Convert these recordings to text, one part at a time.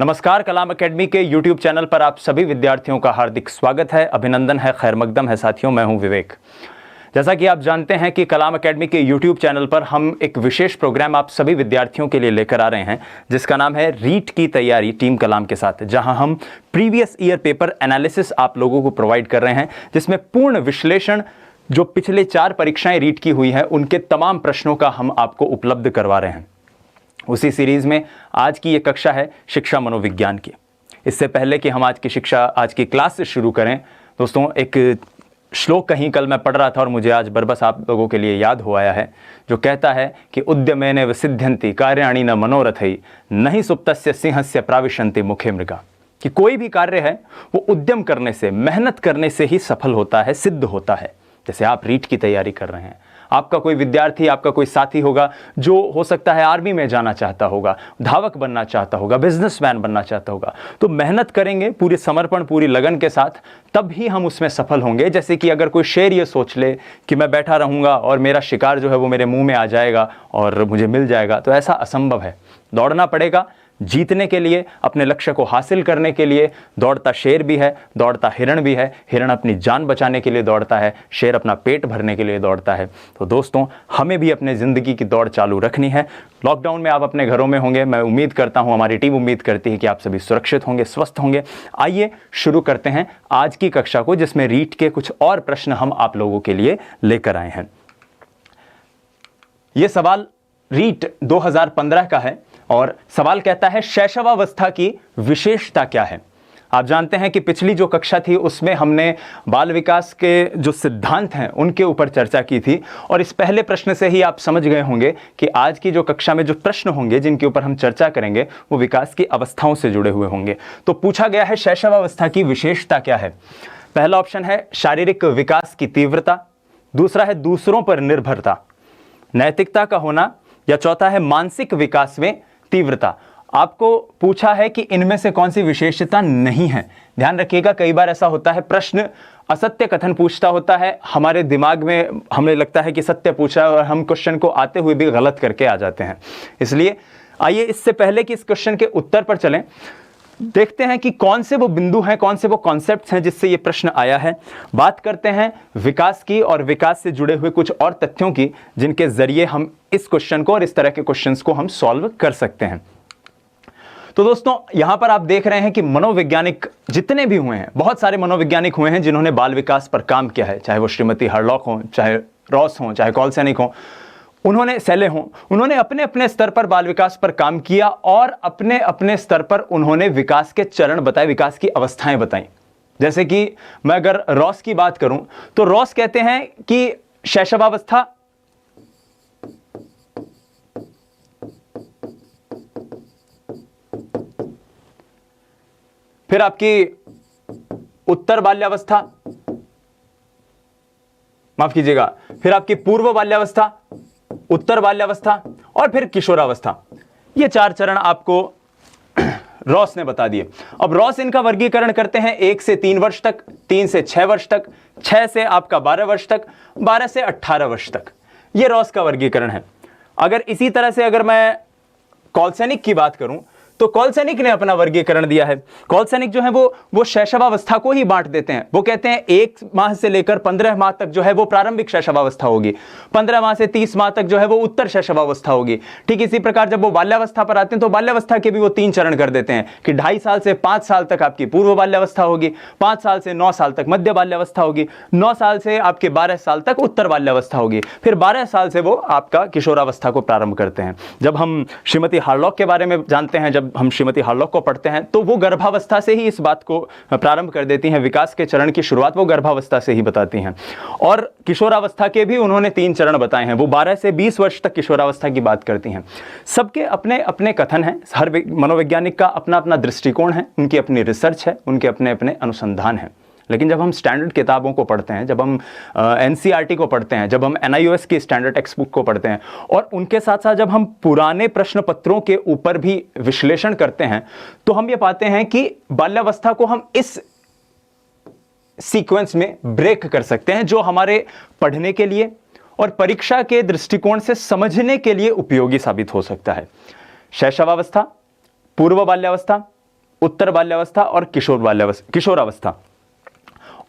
नमस्कार, कलाम एकेडमी के YouTube channel पर आप सभी विद्यार्थियों का हार्दिक स्वागत है, अभिनंदन है, खैर मकदम है साथियों। मैं हूं विवेक। जैसा कि आप जानते हैं कि कलाम एकेडमी के YouTube चैनल पर हम एक विशेष प्रोग्राम आप सभी विद्यार्थियों के लिए लेकर आ रहे हैं, जिसका नाम है रीट की तैयारी टीम कलाम के साथ, जहां हम प्रीवियस ईयर पेपर एनालिसिस आप लोगों को प्रोवाइड कर रहे हैं, जिसमें पूर्ण विश्लेषण जो पिछले 4 परीक्षाएं रीट की हुई हैं उनके तमाम प्रश्नों का हम आपको उपलब्ध करवा रहे हैं। उसी सीरीज में आज की ये कक्षा है शिक्षा मनोविज्ञान की। इससे पहले कि हम आज की क्लास से शुरू करें दोस्तों, एक श्लोक कहीं कल मैं पढ़ रहा था और मुझे आज बरबस आप लोगों के लिए याद हो आया है, जो कहता है कि उद्यमेन विसिद्ध्यन्ति कार्याणि न मनोरथै नहि सुप्तस्य सिंहस्य प्राविशन्ति मुखे मृगा। कि कोई भी कार्य है वो उद्यम करने से, मेहनत करने से ही सफल होता है, सिद्ध होता है। जैसे आप रीट की तैयारी कर रहे हैं, आपका कोई विद्यार्थी, आपका कोई साथी होगा जो हो सकता है आर्मी में जाना चाहता होगा, धावक बनना चाहता होगा, बिजनेसमैन बनना चाहता होगा, तो मेहनत करेंगे पूरे समर्पण, पूरी लगन के साथ, तब ही हम उसमें सफल होंगे। जैसे कि अगर कोई शेर ये सोच ले कि मैं बैठा रहूंगा और मेरा शिकार जो है वो मेरे मुंह में आ जाएगा और मुझे मिल जाएगा, तो ऐसा असंभव है। दौड़ना पड़ेगा जीतने के लिए, अपने लक्ष्य को हासिल करने के लिए। दौड़ता शेर भी है, दौड़ता हिरण भी है। हिरण अपनी जान बचाने के लिए दौड़ता है, शेर अपना पेट भरने के लिए दौड़ता है। तो दोस्तों, हमें भी अपने ज़िंदगी की दौड़ चालू रखनी है। लॉकडाउन में आप अपने घरों में होंगे, मैं उम्मीद करता हूं, हमारी टीम उम्मीद करती है कि आप सभी सुरक्षित होंगे, स्वस्थ होंगे। आइए शुरू करते हैं आज की कक्षा को, जिसमें रीट के कुछ और प्रश्न हम आप लोगों के लिए लेकर आए हैं। यह सवाल रीट 2015 का है और सवाल कहता है शैशवावस्था की विशेषता क्या है। आप जानते हैं कि पिछली जो कक्षा थी उसमें हमने बाल विकास के जो सिद्धांत हैं उनके ऊपर चर्चा की थी, और इस पहले प्रश्न से ही आप समझ गए होंगे कि आज की जो कक्षा में जो प्रश्न होंगे जिनके ऊपर हम चर्चा करेंगे वो विकास की अवस्थाओं से जुड़े हुए होंगे। तो पूछा गया है शैशवावस्था की विशेषता क्या है। पहला ऑप्शन है शारीरिक विकास की तीव्रता, दूसरा है दूसरों पर निर्भरता, नैतिकता का होना, या चौथा है मानसिक विकास में तीव्रता। आपको पूछा है कि इनमें से कौन सी विशेषता नहीं है। ध्यान रखिएगा, कई बार ऐसा होता है प्रश्न असत्य कथन पूछता होता है, हमारे दिमाग में हमें लगता है कि सत्य पूछा और हम क्वेश्चन को आते हुए भी गलत करके आ जाते हैं। इसलिए आइए इससे पहले कि इस क्वेश्चन के उत्तर पर चलें, देखते हैं कि कौन से वो बिंदु हैं, कौन से वो कॉन्सेप्ट्स हैं जिससे ये प्रश्न आया है। बात करते हैं विकास की और विकास से जुड़े हुए कुछ और तथ्यों की, जिनके जरिए हम इस क्वेश्चन को और इस तरह के क्वेश्चंस को हम सॉल्व कर सकते हैं। तो दोस्तों, यहां पर आप देख रहे हैं कि मनोवैज्ञानिक जितने भी हुए हैं, बहुत सारे मनोवैज्ञानिक हुए हैं जिन्होंने बाल विकास पर काम किया है, चाहे वो श्रीमती हरलॉक हो, चाहे रॉस हो, चाहे कॉलसैनिक हो, उन्होंने सेले हों, उन्होंने अपने अपने स्तर पर बाल विकास पर काम किया और अपने अपने स्तर पर उन्होंने विकास के चरण बताए, विकास की अवस्थाएं बताई। जैसे कि मैं अगर रॉस की बात करूं तो रॉस कहते हैं कि शैशवावस्था फिर आपकी उत्तर बाल्यावस्था, माफ कीजिएगा, फिर आपकी पूर्व बाल्यावस्था, उत्तर बाल्यावस्था और फिर किशोरावस्था। ये 4 चरण आपको रॉस ने बता दिए। अब रॉस इनका वर्गीकरण करते हैं 1 से 3 वर्ष तक, 3 से 6 वर्ष तक, 6 से आपका 12 वर्ष तक, 12 से 18 वर्ष तक। ये रॉस का वर्गीकरण है। अगर इसी तरह से अगर मैं कॉलसैनिक की बात करूं तो कॉलसैनिक ने अपना वर्गीकरण दिया है। कॉलसैनिक जो है वो शैशवावस्था को ही बांट देते हैं। वो कहते हैं 1 माह से लेकर 15 माह तक जो है वो प्रारंभिक शैशवावस्था होगी, 15 माह से 30 माह तक जो है वो उत्तर शैशवावस्था होगी। ठीक इसी प्रकार जब वो बाल्यावस्था पर आते हैं तो बाल्यावस्था के भी वो 3 चरण कर देते हैं कि 2.5 साल से 5 साल तक आपकी पूर्व बाल्यावस्था होगी, 5 साल से 9 साल तक मध्य बाल्यावस्था होगी, 9 साल से आपके 12 साल तक उत्तर बाल्यावस्था होगी, फिर 12 साल से वो आपका किशोरावस्था को प्रारंभ करते हैं। जब हम श्रीमती हार्लॉक के बारे में जानते हैं, जब हम श्रीमती हार्लॉक को पढ़ते हैं, तो वो गर्भावस्था से ही इस बात को प्रारंभ कर देती हैं। विकास के चरण की शुरुआत वो गर्भावस्था से ही बताती हैं। और किशोरावस्था के भी उन्होंने 3 चरण बताए हैं। वो 12 से 20 वर्ष तक किशोरावस्था की बात करती हैं। सबके अपने अपने कथन हैं, हर मनोवैज्ञानिक का अपना अपना दृष्टिकोण है, उनकी अपनी रिसर्च है, उनके अपने अपने अनुसंधान हैं। लेकिन जब हम स्टैंडर्ड किताबों को पढ़ते हैं, जब हम एनसीईआरटी को पढ़ते हैं, जब हम एनआईओएस की स्टैंडर्ड टेक्स्ट बुक को पढ़ते हैं और उनके साथ साथ जब हम पुराने प्रश्न पत्रों के ऊपर भी विश्लेषण करते हैं, तो हम ये पाते हैं कि बाल्यावस्था को हम इस सीक्वेंस में ब्रेक कर सकते हैं, जो हमारे पढ़ने के लिए और परीक्षा के दृष्टिकोण से समझने के लिए उपयोगी साबित हो सकता है। शैशवावस्था, पूर्व बाल्यावस्था, उत्तर बाल्यावस्था और किशोरावस्था।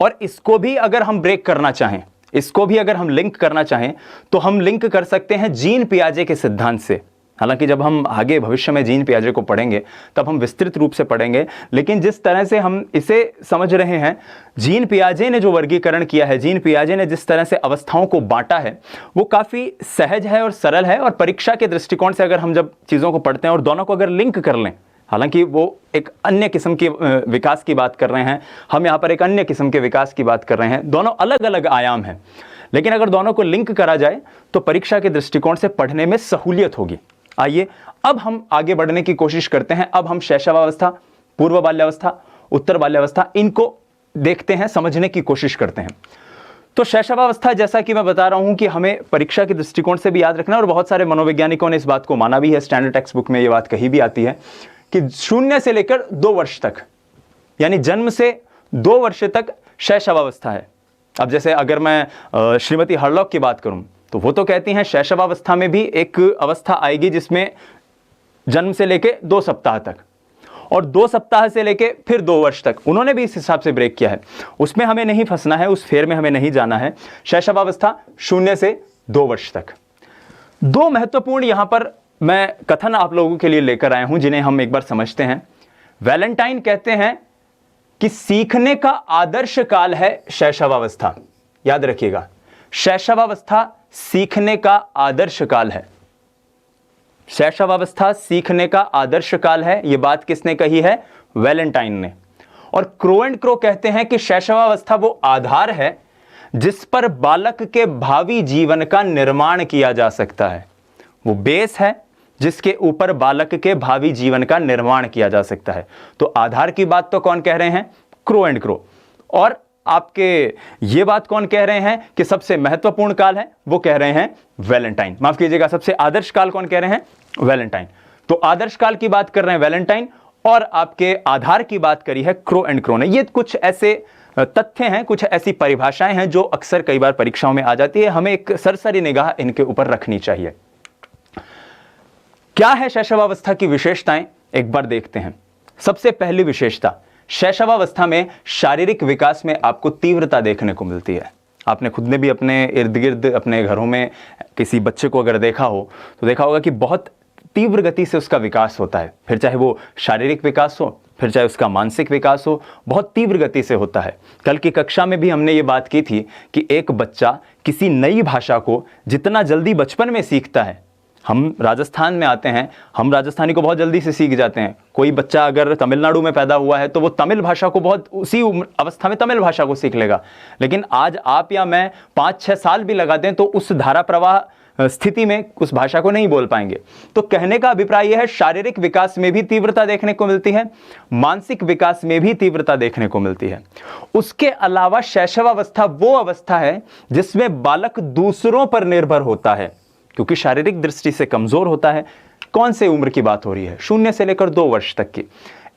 और इसको भी अगर हम ब्रेक करना चाहें, इसको भी अगर हम लिंक करना चाहें, तो हम लिंक कर सकते हैं जीन पियाजे के सिद्धांत से। हालांकि जब हम आगे भविष्य में जीन पियाजे को पढ़ेंगे तब हम विस्तृत रूप से पढ़ेंगे, लेकिन जिस तरह से हम इसे समझ रहे हैं, जीन पियाजे ने जो वर्गीकरण किया है, जीन पियाजे ने जिस तरह से अवस्थाओं को बांटा है, वो काफ़ी सहज है और सरल है। और परीक्षा के दृष्टिकोण से अगर हम जब चीज़ों को पढ़ते हैं और दोनों को अगर लिंक कर लें, हालांकि वो एक अन्य किस्म के विकास की बात कर रहे हैं, हम यहाँ पर एक अन्य किस्म के विकास की बात कर रहे हैं, दोनों अलग अलग आयाम हैं, लेकिन अगर दोनों को लिंक करा जाए तो परीक्षा के दृष्टिकोण से पढ़ने में सहूलियत होगी। आइए अब हम आगे बढ़ने की कोशिश करते हैं। अब हम शैशवावस्था, पूर्व बाल्यावस्था, उत्तर बाल्यावस्था, इनको देखते हैं, समझने की कोशिश करते हैं। तो शैशवावस्था, जैसा कि मैं बता रहा हूं कि हमें परीक्षा के दृष्टिकोण से भी याद रखना है, और बहुत सारे मनोवैज्ञानिकों ने इस बात को माना भी है, स्टैंडर्ड टेक्स्ट बुक में ये बात कही भी आती है कि 0 से लेकर 2 वर्ष तक, यानी जन्म से 2 वर्ष तक शैशवावस्था है। अब जैसे अगर मैं श्रीमती हरलॉक की बात करूं तो वो तो कहती हैं शैशवावस्था में भी एक अवस्था आएगी जिसमें जन्म से लेके 2 सप्ताह तक, और 2 सप्ताह से लेके फिर 2 वर्ष तक, उन्होंने भी इस हिसाब से ब्रेक किया है। उसमें हमें नहीं फंसना है, उस फेर में हमें नहीं जाना है। शैशवावस्था 0 से 2 वर्ष तक। 2 महत्वपूर्ण यहां पर मैं कथन आप लोगों के लिए लेकर आया हूं जिन्हें हम एक बार समझते हैं। वैलेंटाइन कहते हैं कि सीखने का आदर्श काल है शैशवावस्था। याद रखिएगा, शैशवावस्था सीखने का आदर्श काल है। शैशवावस्था सीखने का आदर्श काल है, यह बात किसने कही है? वैलेंटाइन ने। और क्रो एंड क्रो कहते हैं कि शैशवावस्था वो आधार है जिस पर बालक के भावी जीवन का निर्माण किया जा सकता है। वो बेस है जिसके ऊपर बालक के भावी जीवन का निर्माण किया जा सकता है। तो आधार की बात तो कौन कह रहे हैं? Crow and crow. और आपके ये बात कौन कह रहे हैं कि सबसे महत्वपूर्ण काल है? वो कह रहे हैं वैलेंटाइन। माफ कीजिएगा, सबसे आदर्श काल कौन कह रहे हैं? वैलेंटाइन। तो आदर्श काल की बात कर रहे हैं वैलेंटाइन, और आपके आधार की बात करी है क्रो एंड क्रो ने। ये कुछ ऐसे तथ्य हैं, कुछ ऐसी परिभाषाएं हैं जो अक्सर कई बार परीक्षाओं में आ जाती है, हमें एक सरसरी निगाह इनके ऊपर रखनी चाहिए। क्या है शैशवावस्था की विशेषताएं? एक बार देखते हैं। सबसे पहली विशेषता, शैशवावस्था में शारीरिक विकास में आपको तीव्रता देखने को मिलती है। आपने खुद ने भी अपने इर्द गिर्द अपने घरों में किसी बच्चे को अगर देखा हो तो देखा होगा कि बहुत तीव्र गति से उसका विकास होता है। फिर चाहे वो शारीरिक विकास हो, फिर चाहे उसका मानसिक विकास हो, बहुत तीव्र गति से होता है। कल की कक्षा में भी हमने ये बात की थी कि एक बच्चा किसी नई भाषा को जितना जल्दी बचपन में सीखता है, हम राजस्थान में आते हैं, हम राजस्थानी को बहुत जल्दी से सीख जाते हैं। कोई बच्चा अगर तमिलनाडु में पैदा हुआ है तो वो तमिल भाषा को बहुत उसी अवस्था में तमिल भाषा को सीख लेगा। लेकिन आज आप या मैं 5-6 साल भी लगा दें तो उस धारा प्रवाह स्थिति में उस भाषा को नहीं बोल पाएंगे। तो कहने का अभिप्राय यह है, शारीरिक विकास में भी तीव्रता देखने को मिलती है, मानसिक विकास में भी तीव्रता देखने को मिलती है। उसके अलावा शैशवावस्था वो अवस्था है जिसमें बालक दूसरों पर निर्भर होता है, क्योंकि शारीरिक दृष्टि से कमजोर होता है। कौन से उम्र की बात हो रही है? 0 से लेकर 2 वर्ष तक की।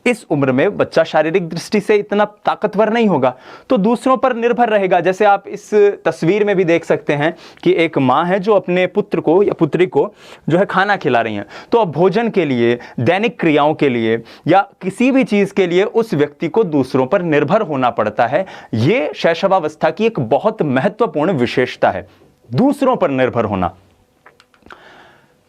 इस उम्र में बच्चा शारीरिक दृष्टि से इतना ताकतवर नहीं होगा, तो दूसरों पर निर्भर रहेगा। जैसे आप इस तस्वीर में भी देख सकते हैं कि एक माँ है जो अपने पुत्र को या पुत्री को जो है खाना खिला रही हैं। तो अब भोजन के लिए, दैनिक क्रियाओं के लिए या किसी भी चीज के लिए उस व्यक्ति को दूसरों पर निर्भर होना पड़ता है। यह शैशवावस्था की एक बहुत महत्वपूर्ण विशेषता है, दूसरों पर निर्भर होना।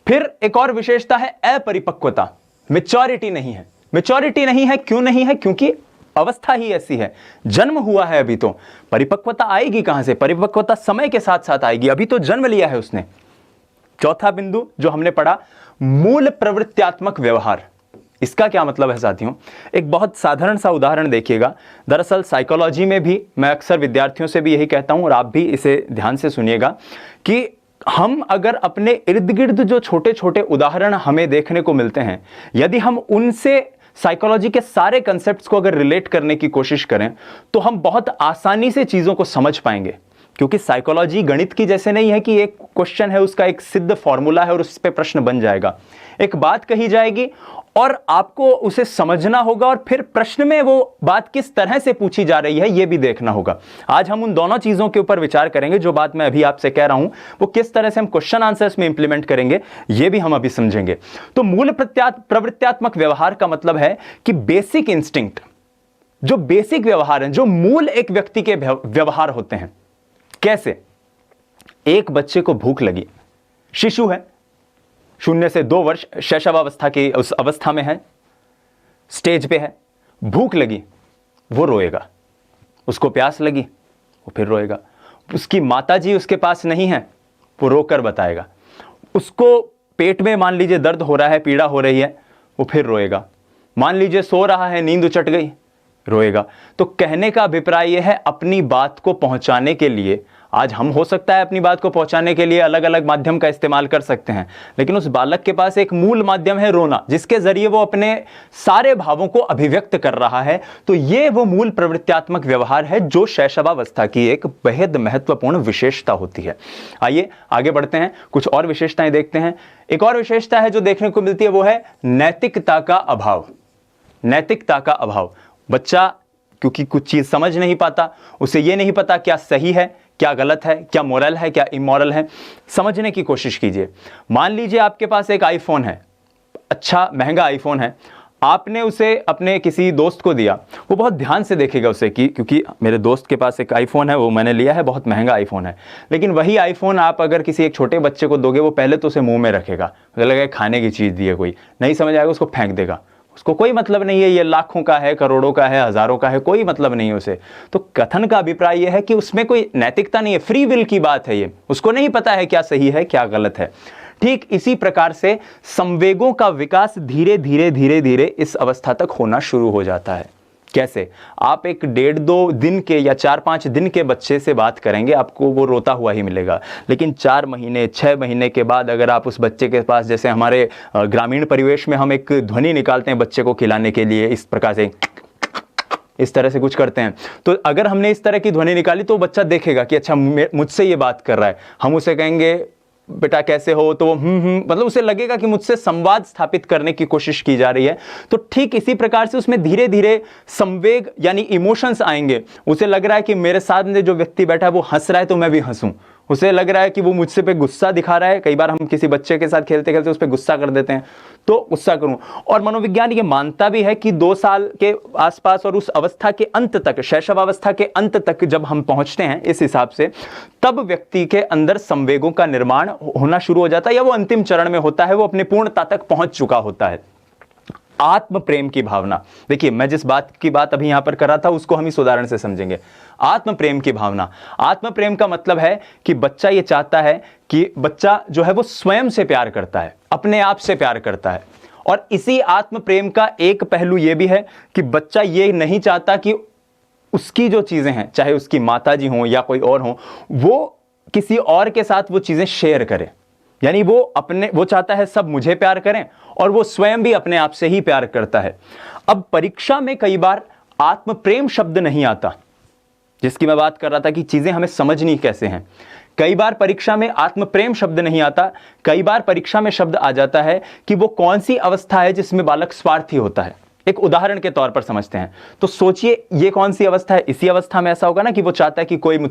फिर एक और विशेषता है अपरिपक्वता, मैच्योरिटी नहीं है। मैच्योरिटी नहीं है, क्यों नहीं है? क्योंकि अवस्था ही ऐसी है, जन्म हुआ है अभी, तो परिपक्वता आएगी कहां से? परिपक्वता समय के साथ साथ आएगी, अभी तो जन्म लिया है उसने। चौथा बिंदु जो हमने पढ़ा, मूल प्रवृत्त्यात्मक व्यवहार। इसका क्या मतलब है साथियों? एक बहुत साधारण सा उदाहरण देखिएगा। दरअसल साइकोलॉजी में भी मैं अक्सर विद्यार्थियों से भी यही कहता हूं, और आप भी इसे ध्यान से सुनिएगा, कि हम अगर अपने इर्द गिर्द जो छोटे छोटे उदाहरण हमें देखने को मिलते हैं, यदि हम उनसे साइकोलॉजी के सारे कंसेप्ट्स को अगर रिलेट करने की कोशिश करें तो हम बहुत आसानी से चीजों को समझ पाएंगे। क्योंकि साइकोलॉजी गणित की जैसे नहीं है कि एक क्वेश्चन है उसका एक सिद्ध फॉर्मूला है और उस पर प्रश्न बन जाएगा। एक बात कही जाएगी और आपको उसे समझना होगा और फिर प्रश्न में वो बात किस तरह से पूछी जा रही है यह भी देखना होगा। आज हम उन दोनों चीजों के ऊपर विचार करेंगे। जो बात मैं अभी आपसे कह रहा हूं वो किस तरह से हम क्वेश्चन आंसर्स में इंप्लीमेंट करेंगे यह भी हम अभी समझेंगे। तो मूल प्रवृत्त्यात्मक व्यवहार का मतलब है कि बेसिक इंस्टिंक्ट, जो बेसिक व्यवहार है, जो मूल एक व्यक्ति के व्यवहार होते हैं। कैसे? एक बच्चे को भूख लगी, शिशु है, 0 से 2 वर्ष, शैशवावस्था की उस अवस्था में है, स्टेज पे है, भूख लगी, वो रोएगा। उसको प्यास लगी, वो फिर रोएगा। उसकी माताजी उसके पास नहीं है, वो रोकर बताएगा। उसको पेट में मान लीजिए दर्द हो रहा है, पीड़ा हो रही है, वो फिर रोएगा। मान लीजिए सो रहा है, नींद उचट गई, रोएगा। तो कहने का अभिप्राय यह है, अपनी बात को पहुंचाने के लिए आज हम हो सकता है अपनी बात को पहुंचाने के लिए अलग अलग माध्यम का इस्तेमाल कर सकते हैं, लेकिन उस बालक के पास एक मूल माध्यम है रोना, जिसके जरिए वो अपने सारे भावों को अभिव्यक्त कर रहा है। तो ये वो मूल प्रवृत्त्यात्मक व्यवहार है जो शैशवावस्था की एक बेहद महत्वपूर्ण विशेषता होती है। आइए आगे बढ़ते हैं, कुछ और विशेषताएं देखते हैं। एक और विशेषता है जो देखने को मिलती है, वो है नैतिकता का अभाव। नैतिकता का अभाव। बच्चा क्योंकि कुछ चीज समझ नहीं पाता, उसे यह नहीं पता क्या सही है, क्या गलत है, क्या मोरल है, क्या इमोरल है। समझने की कोशिश कीजिए। मान लीजिए आपके पास एक आईफोन है, अच्छा महंगा आईफोन है, आपने उसे अपने किसी दोस्त को दिया। वो बहुत ध्यान से देखेगा उसे कि क्योंकि मेरे दोस्त के पास एक आईफोन है, वो मैंने लिया है, बहुत महंगा आईफोन है। लेकिन वही आईफोन आप अगर किसी एक छोटे बच्चे को दोगे, वो पहले तो उसे मुंह में रखेगा, लगेगा खाने की चीज़ दी है, कोई नहीं समझ आएगा, उसको फेंक देगा। उसको कोई मतलब नहीं है ये लाखों का है, करोड़ों का है, हजारों का है, कोई मतलब नहीं है उसे। तो कथन का अभिप्राय यह है कि उसमें कोई नैतिकता नहीं है, फ्री विल की बात है ये, उसको नहीं पता है क्या सही है क्या गलत है। ठीक इसी प्रकार से संवेगों का विकास धीरे धीरे धीरे धीरे इस अवस्था तक होना शुरू हो जाता है। कैसे? आप एक 1.5-2 दिन के या 4-5 दिन के बच्चे से बात करेंगे, आपको वो रोता हुआ ही मिलेगा। लेकिन 4 महीने 6 महीने के बाद अगर आप उस बच्चे के पास, जैसे हमारे ग्रामीण परिवेश में हम एक ध्वनि निकालते हैं बच्चे को खिलाने के लिए, इस प्रकार से इस तरह से कुछ करते हैं, तो अगर हमने इस तरह की ध्वनि निकाली तो बच्चा देखेगा कि अच्छा मुझसे ये बात कर रहा है। हम उसे कहेंगे बेटा कैसे हो, तो मतलब उसे लगेगा कि मुझसे संवाद स्थापित करने की कोशिश की जा रही है। तो ठीक इसी प्रकार से उसमें धीरे धीरे संवेग यानी इमोशंस आएंगे। उसे लग रहा है कि मेरे साथ में जो व्यक्ति बैठा है वो हंस रहा है तो मैं भी हंसूं। उसे लग रहा है कि वो मुझसे पे गुस्सा दिखा रहा है। कई बार हम किसी बच्चे के साथ खेलते खेलते उस पर गुस्सा कर देते हैं, तो गुस्सा करूं। और मनोविज्ञान ये मानता भी है कि 2 साल के आसपास और उस अवस्था के अंत तक, शैशवावस्था के अंत तक जब हम पहुंचते हैं इस हिसाब से, तब व्यक्ति के अंदर संवेगों का निर्माण होना शुरू हो जाता है, या वो अंतिम चरण में होता है, वो अपने पूर्णता तक पहुंच चुका होता है। आत्म प्रेम की भावना, देखिए मैं जिस बात की बात अभी यहां पर कर रहा था उसको हम इस उदाहरण से समझेंगे। आत्म प्रेम की भावना, आत्म प्रेम का मतलब है कि बच्चा ये चाहता है कि बच्चा जो है वो स्वयं से प्यार करता है, अपने आप से प्यार करता है। और इसी आत्म प्रेम का एक पहलू यह भी है कि बच्चा ये नहीं चाहता कि उसकी जो चीजें हैं, चाहे उसकी माताजी हो या कोई और हो, वो किसी और के साथ वो चीजें शेयर करे। यानी वो चाहता है सब मुझे प्यार करें और वो स्वयं भी अपने आप से ही प्यार करता है। अब परीक्षा में कई बार आत्म प्रेम शब्द नहीं आता, जिसकी मैं बात कर रहा था कि चीजें हमें समझनी कैसे हैं। कई बार परीक्षा में आत्म प्रेम शब्द नहीं आता, कई बार परीक्षा में शब्द आ जाता है कि वो कौन सी अवस्था है जिसमें बालक स्वार्थी होता है। एक उदाहरण के तौर पर समझते हैं, तो सोचिए ये कौन सी अवस्था है। इसी अवस्था में ऐसा होगा ना कि वो चाहता है कि कोई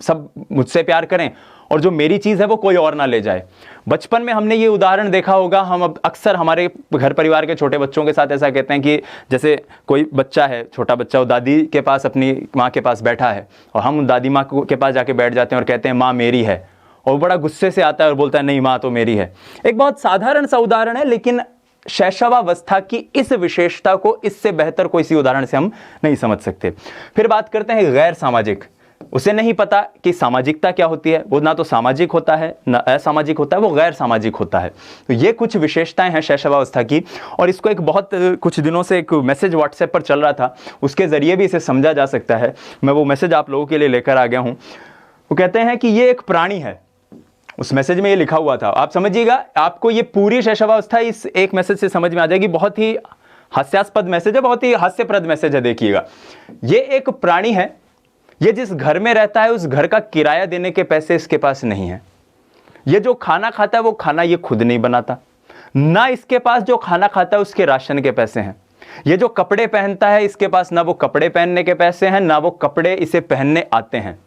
सब मुझसे प्यार करें और जो मेरी चीज है वो कोई और ना ले जाए। बचपन में हमने ये उदाहरण देखा होगा, हम अब अक्सर हमारे घर परिवार के छोटे बच्चों के साथ ऐसा कहते हैं कि जैसे कोई बच्चा है, छोटा बच्चा, वो दादी के पास अपनी माँ के पास बैठा है और हम दादी माँ के पास जाके बैठ जाते हैं और कहते हैं माँ मेरी है, और वो बड़ा गुस्से से आता है और बोलता है नहीं माँ तो मेरी है। एक बहुत साधारण सा उदाहरण है, लेकिन शैशवावस्था की इस विशेषता को इससे बेहतर कोई सी उदाहरण से हम नहीं समझ सकते। फिर बात करते हैं गैर सामाजिक। उसे नहीं पता कि सामाजिकता क्या होती है, वो ना तो सामाजिक होता है ना असामाजिक होता है, वो गैर सामाजिक होता है। तो ये कुछ विशेषताएं हैं शैशवावस्था की, और इसको एक बहुत कुछ दिनों से एक मैसेज व्हाट्सएप पर चल रहा था, उसके जरिए भी इसे समझा जा सकता है। मैं वो मैसेज आप लोगों के लिए लेकर आ गया हूं। वो कहते हैं कि ये एक प्राणी है, उस मैसेज में ये लिखा हुआ था, आप समझिएगा, आपको ये पूरी शैशवावस्था इस एक मैसेज से समझ में आ जाएगी। बहुत ही हास्यास्पद मैसेज है, बहुत ही हास्यप्रद मैसेज है। देखिएगा, ये एक प्राणी है ये जिस घर में रहता है उस घर का किराया देने के पैसे इसके पास नहीं है। ये जो खाना खाता है वो खाना ये खुद नहीं बनाता, ना इसके पास जो खाना खाता है उसके राशन के पैसे हैं। ये जो कपड़े पहनता है इसके पास ना वो कपड़े पहनने के पैसे हैं, ना वो कपड़े इसे पहनने आते हैं।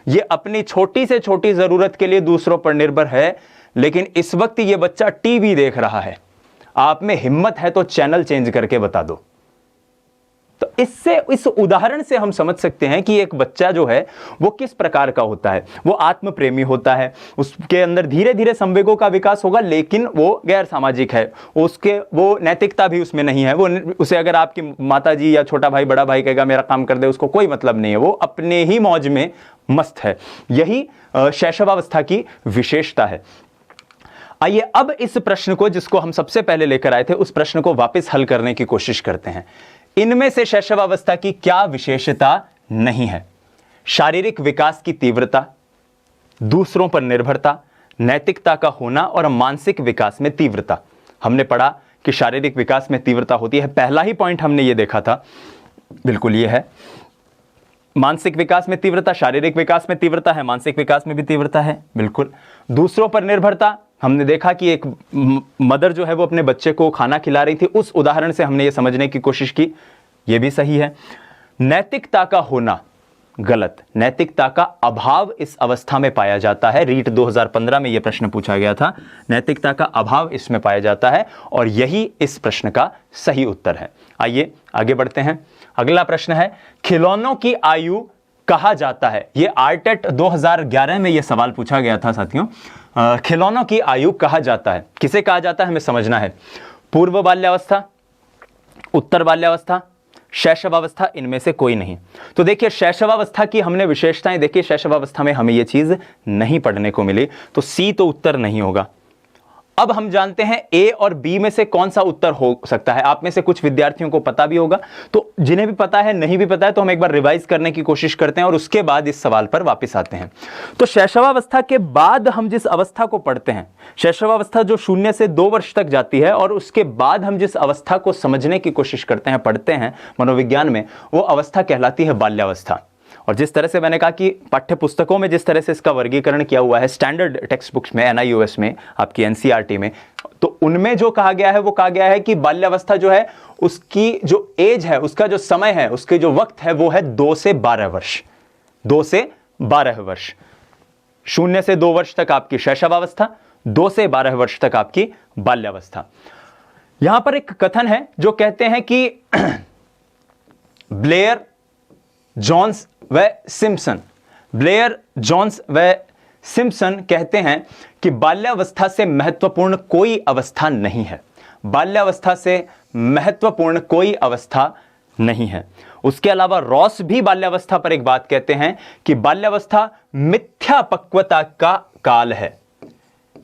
ये अपनी छोटी से छोटी जरूरत के लिए दूसरों पर निर्भर है। लेकिन इस वक्त ये बच्चा टीवी देख रहा है। आप में हिम्मत है तो चैनल चेंज करके बता दो। तो इस उदाहरण से हम समझ सकते हैं कि एक बच्चा जो है वो किस प्रकार का होता है। वो आत्म प्रेमी होता है, उसके अंदर धीरे धीरे संवेगों का विकास होगा, लेकिन वो गैर सामाजिक है, वो नैतिकता भी उसमें नहीं है। उसे अगर आपकी माताजी या छोटा भाई बड़ा भाई कहेगा मेरा काम कर दे, उसको कोई मतलब नहीं है, वो अपने ही मौज में मस्त है। यही शैशवावस्था की विशेषता है। आइए अब इस प्रश्न को, जिसको हम सबसे पहले लेकर आए थे, उस प्रश्न को वापस हल करने की कोशिश करते हैं। इनमें से शैशवावस्था की क्या विशेषता नहीं है? शारीरिक विकास की तीव्रता, दूसरों पर निर्भरता, नैतिकता का होना और मानसिक विकास में तीव्रता। हमने पढ़ा कि शारीरिक विकास में तीव्रता होती है, पहला ही पॉइंट हमने ये देखा था, बिल्कुल ये है। मानसिक विकास में तीव्रता, शारीरिक विकास में तीव्रता है, मानसिक विकास में भी तीव्रता है, बिल्कुल। दूसरों पर निर्भरता, हमने देखा कि एक मदर जो है वो अपने बच्चे को खाना खिला रही थी, उस उदाहरण से हमने ये समझने की कोशिश की, ये भी सही है। नैतिकता का होना गलत, नैतिकता का अभाव इस अवस्था में पाया जाता है। रीट 2015 में यह प्रश्न पूछा गया था, नैतिकता का अभाव इसमें पाया जाता है, और यही इस प्रश्न का सही उत्तर है। आइए आगे बढ़ते हैं। अगला प्रश्न है, खिलौनों की आयु कहा जाता है? यह आर्टेट 2011 में यह सवाल पूछा गया था साथियों। खिलौनों की आयु कहा जाता है, किसे कहा जाता है हमें समझना है। पूर्व बाल्यावस्था, उत्तर बाल्यावस्था, शैशवावस्था, इनमें से कोई नहीं। तो देखिए शैशवावस्था की हमने विशेषताएं देखी, शैशवावस्था में हमें यह चीज नहीं पढ़ने को मिली, तो सी तो उत्तर नहीं होगा। अब हम जानते हैं ए और बी में से कौन सा उत्तर हो सकता है। आप में से कुछ विद्यार्थियों को पता भी होगा, तो जिन्हें भी पता है नहीं भी पता है तो हम एक बार रिवाइज करने की कोशिश करते हैं और उसके बाद इस सवाल पर वापस आते हैं। तो शैशवावस्था के बाद हम जिस अवस्था को पढ़ते हैं, शैशवावस्था जो 0 से 2 वर्ष तक जाती है, और उसके बाद हम जिस अवस्था को समझने की कोशिश करते हैं, पढ़ते हैं मनोविज्ञान में, वो अवस्था कहलाती है बाल्यावस्था। और जिस तरह से मैंने कहा कि पाठ्य पुस्तकों में जिस तरह से इसका वर्गीकरण किया हुआ है, स्टैंडर्ड टेक्स्ट बुक्स में, NIOS में, आपकी NCERT में, तो उनमें जो कहा गया है वो कहा गया है कि बाल्यावस्था जो है उसकी जो एज है, उसका जो समय है, उसके जो वक्त है वो है 2 से 12 वर्ष। 2 से 12 वर्ष, 0 से 2 वर्ष तक आपकी शैशवावस्था, 2 से 12 वर्ष तक आपकी बाल्यावस्था। यहां पर एक कथन है जो कहते हैं कि ब्लेयर, जॉन्स व सिम्पसन, ब्लेयर, जॉन्स व सिम्पसन कहते हैं कि बाल्यावस्था से महत्वपूर्ण कोई अवस्था नहीं है। बाल्यावस्था से महत्वपूर्ण कोई अवस्था नहीं है। उसके अलावा रॉस भी बाल्यावस्था पर एक बात कहते हैं कि बाल्यावस्था मिथ्या पक्वता का काल है।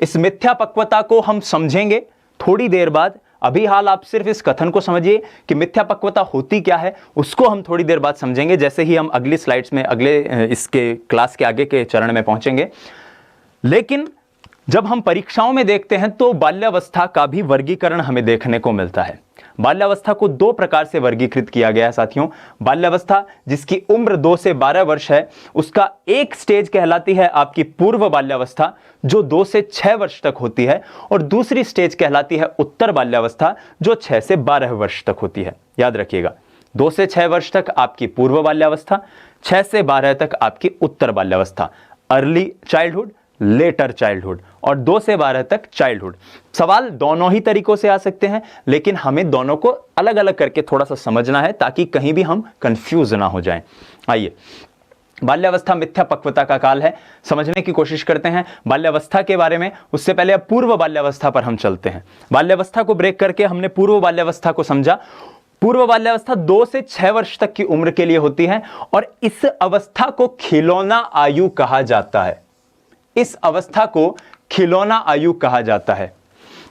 इस मिथ्या पक्वता को हम समझेंगे थोड़ी देर बाद। अभी हाल आप सिर्फ इस कथन को समझिए कि मिथ्या पक्वता होती क्या है, उसको हम थोड़ी देर बाद समझेंगे, जैसे ही हम अगली स्लाइड्स में, अगले इसके क्लास के आगे के चरण में पहुंचेंगे। लेकिन जब हम परीक्षाओं में देखते हैं तो बाल्यावस्था का भी वर्गीकरण हमें देखने को मिलता है। बाल्यावस्था को 2 प्रकार से वर्गीकृत किया गया है साथियों। बाल्यावस्था जिसकी उम्र 2 से 12 वर्ष है, उसका एक स्टेज कहलाती है आपकी पूर्व बाल्यावस्था जो 2 से 6 वर्ष तक होती है, और दूसरी स्टेज कहलाती है उत्तर बाल्यावस्था जो 6 से 12 वर्ष तक होती है। याद रखिएगा, 2 से 6 वर्ष तक आपकी पूर्व बाल्यावस्था, 6 से 12 तक आपकी उत्तर बाल्यावस्था, अर्ली चाइल्डहुड, लेटर चाइल्डहुड, और 2 से 12 तक चाइल्डहुड। सवाल दोनों ही तरीकों से आ सकते हैं, लेकिन हमें दोनों को अलग अलग करके थोड़ा सा समझना है ताकि कहीं भी हम कंफ्यूज ना हो जाएं। आइए, बाल्यावस्था मिथ्या पक्वता का काल है, समझने की कोशिश करते हैं बाल्यावस्था के बारे में। उससे पहले अब पूर्व बाल्यावस्था पर हम चलते हैं। बाल्यावस्था को ब्रेक करके हमने पूर्व बाल्यावस्था को समझा। पूर्व बाल्यावस्था 2 से 6 वर्ष तक की उम्र के लिए होती है, और इस अवस्था को खिलौना आयु कहा जाता है। इस अवस्था को खिलौना आयु कहा जाता है।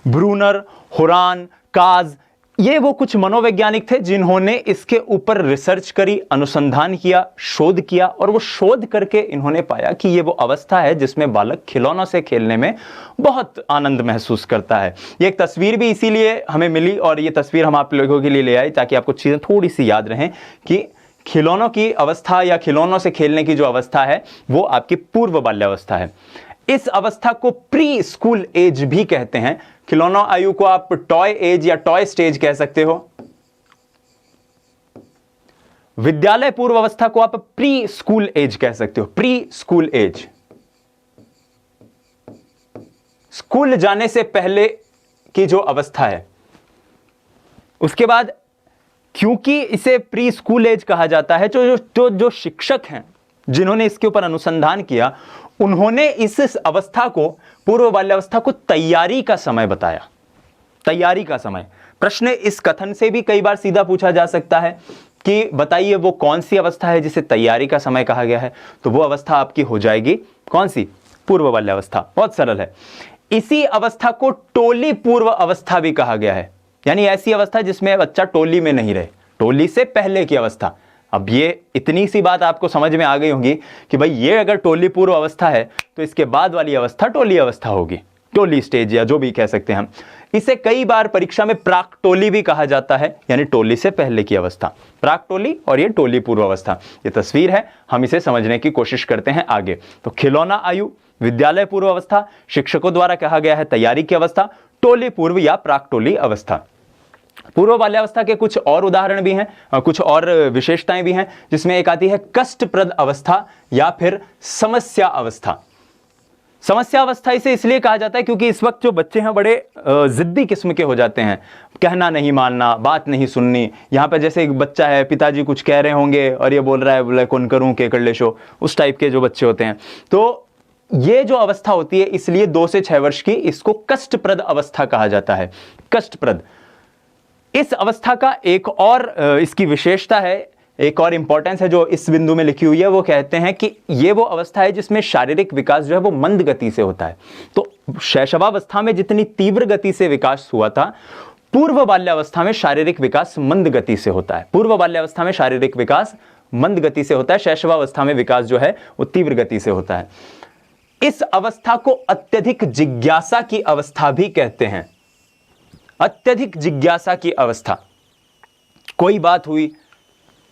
ब्रूनर, होरान, काज, ये वो कुछ मनोवैज्ञानिक थे जिन्होंने इसके ऊपर रिसर्च करी, अनुसंधान किया, शोध किया, और वो शोध करके इन्होंने पाया कि ये वो अवस्था है जिसमें बालक खिलौनों से खेलने में बहुत आनंद महसूस करता है। ये एक तस्वीर भी इसीलिए हमें मिली, और ये तस्वीर हम आप लोगों के लिए ले आए ताकि आपको चीजें थोड़ी सी याद रहें कि खिलौनों की अवस्था या खिलौनों से खेलने की जो अवस्था है वो आपकी पूर्व बाल्यावस्था है। इस अवस्था को प्री स्कूल एज भी कहते हैं। खिलौनों आयु को आप टॉय एज या टॉय स्टेज कह सकते हो। विद्यालय पूर्व अवस्था को आप प्री स्कूल एज कह सकते हो, प्री स्कूल एज। स्कूल जाने से पहले की जो अवस्था है। उसके बाद क्योंकि इसे प्री स्कूल एज कहा जाता है, जो शिक्षक हैं जिन्होंने इसके ऊपर अनुसंधान किया, उन्होंने इस अवस्था को, पूर्व बाल्यावस्था को तैयारी का समय बताया। तैयारी का समय। प्रश्न इस कथन से भी कई बार सीधा पूछा जा सकता है कि बताइए वो कौन सी अवस्था है जिसे तैयारी का समय कहा गया है। तो वो अवस्था आपकी हो जाएगी कौन सी? पूर्व बाल्यावस्था। बहुत सरल है। इसी अवस्था को टोली पूर्व अवस्था भी कहा गया है, यानी ऐसी अवस्था जिसमें बच्चा टोली में नहीं रहे, टोली से पहले की अवस्था। अब ये इतनी सी बात आपको समझ में आ गई होगी कि भाई ये अगर टोली पूर्व अवस्था है तो इसके बाद वाली अवस्था टोली अवस्था होगी, टोली स्टेज या जो भी कह सकते हैं हम। इसे कई बार परीक्षा में प्राक टोली भी कहा जाता है, यानी टोली से पहले की अवस्था। प्राक टोली और ये टोली पूर्व अवस्था। ये तस्वीर है, हम इसे समझने की कोशिश करते हैं आगे। तो खिलौना आयु, विद्यालय पूर्व अवस्था, शिक्षकों द्वारा कहा गया है तैयारी की अवस्था, टोली पूर्व या प्राक टोली अवस्था। पूर्व बाल्यावस्था के कुछ और उदाहरण भी हैं, कुछ और विशेषताएं भी हैं, जिसमें एक आती है कष्टप्रद अवस्था या फिर समस्या अवस्था। समस्या अवस्था इसे इसलिए कहा जाता है क्योंकि इस वक्त जो बच्चे हैं बड़े जिद्दी किस्म के हो जाते हैं, कहना नहीं मानना, बात नहीं सुननी। यहाँ पे जैसे एक बच्चा है, पिताजी कुछ कह रहे होंगे और ये बोल रहा है बोले कौन करूं के कर ले शो, उस टाइप के जो बच्चे होते हैं। तो ये जो अवस्था होती है, इसलिए 2 से 6 वर्ष की, इसको कष्टप्रद अवस्था कहा जाता है। कष्टप्रद। इस अवस्था का एक और इसकी विशेषता है, एक और इंपॉर्टेंस है जो इस बिंदु में लिखी हुई है। वो कहते हैं कि ये वो अवस्था है जिसमें शारीरिक विकास जो है वो मंद गति से होता है। तो शैशवावस्था में जितनी तीव्र गति से विकास हुआ था, पूर्व बाल्यावस्था में शारीरिक विकास मंद गति से होता है। पूर्व बाल्यावस्था में शारीरिक विकास मंद गति से होता है, शैशवावस्था में विकास जो है वो तीव्र गति से होता है। इस अवस्था को अत्यधिक जिज्ञासा की अवस्था भी कहते हैं। अत्यधिक जिज्ञासा की अवस्था। कोई बात हुई,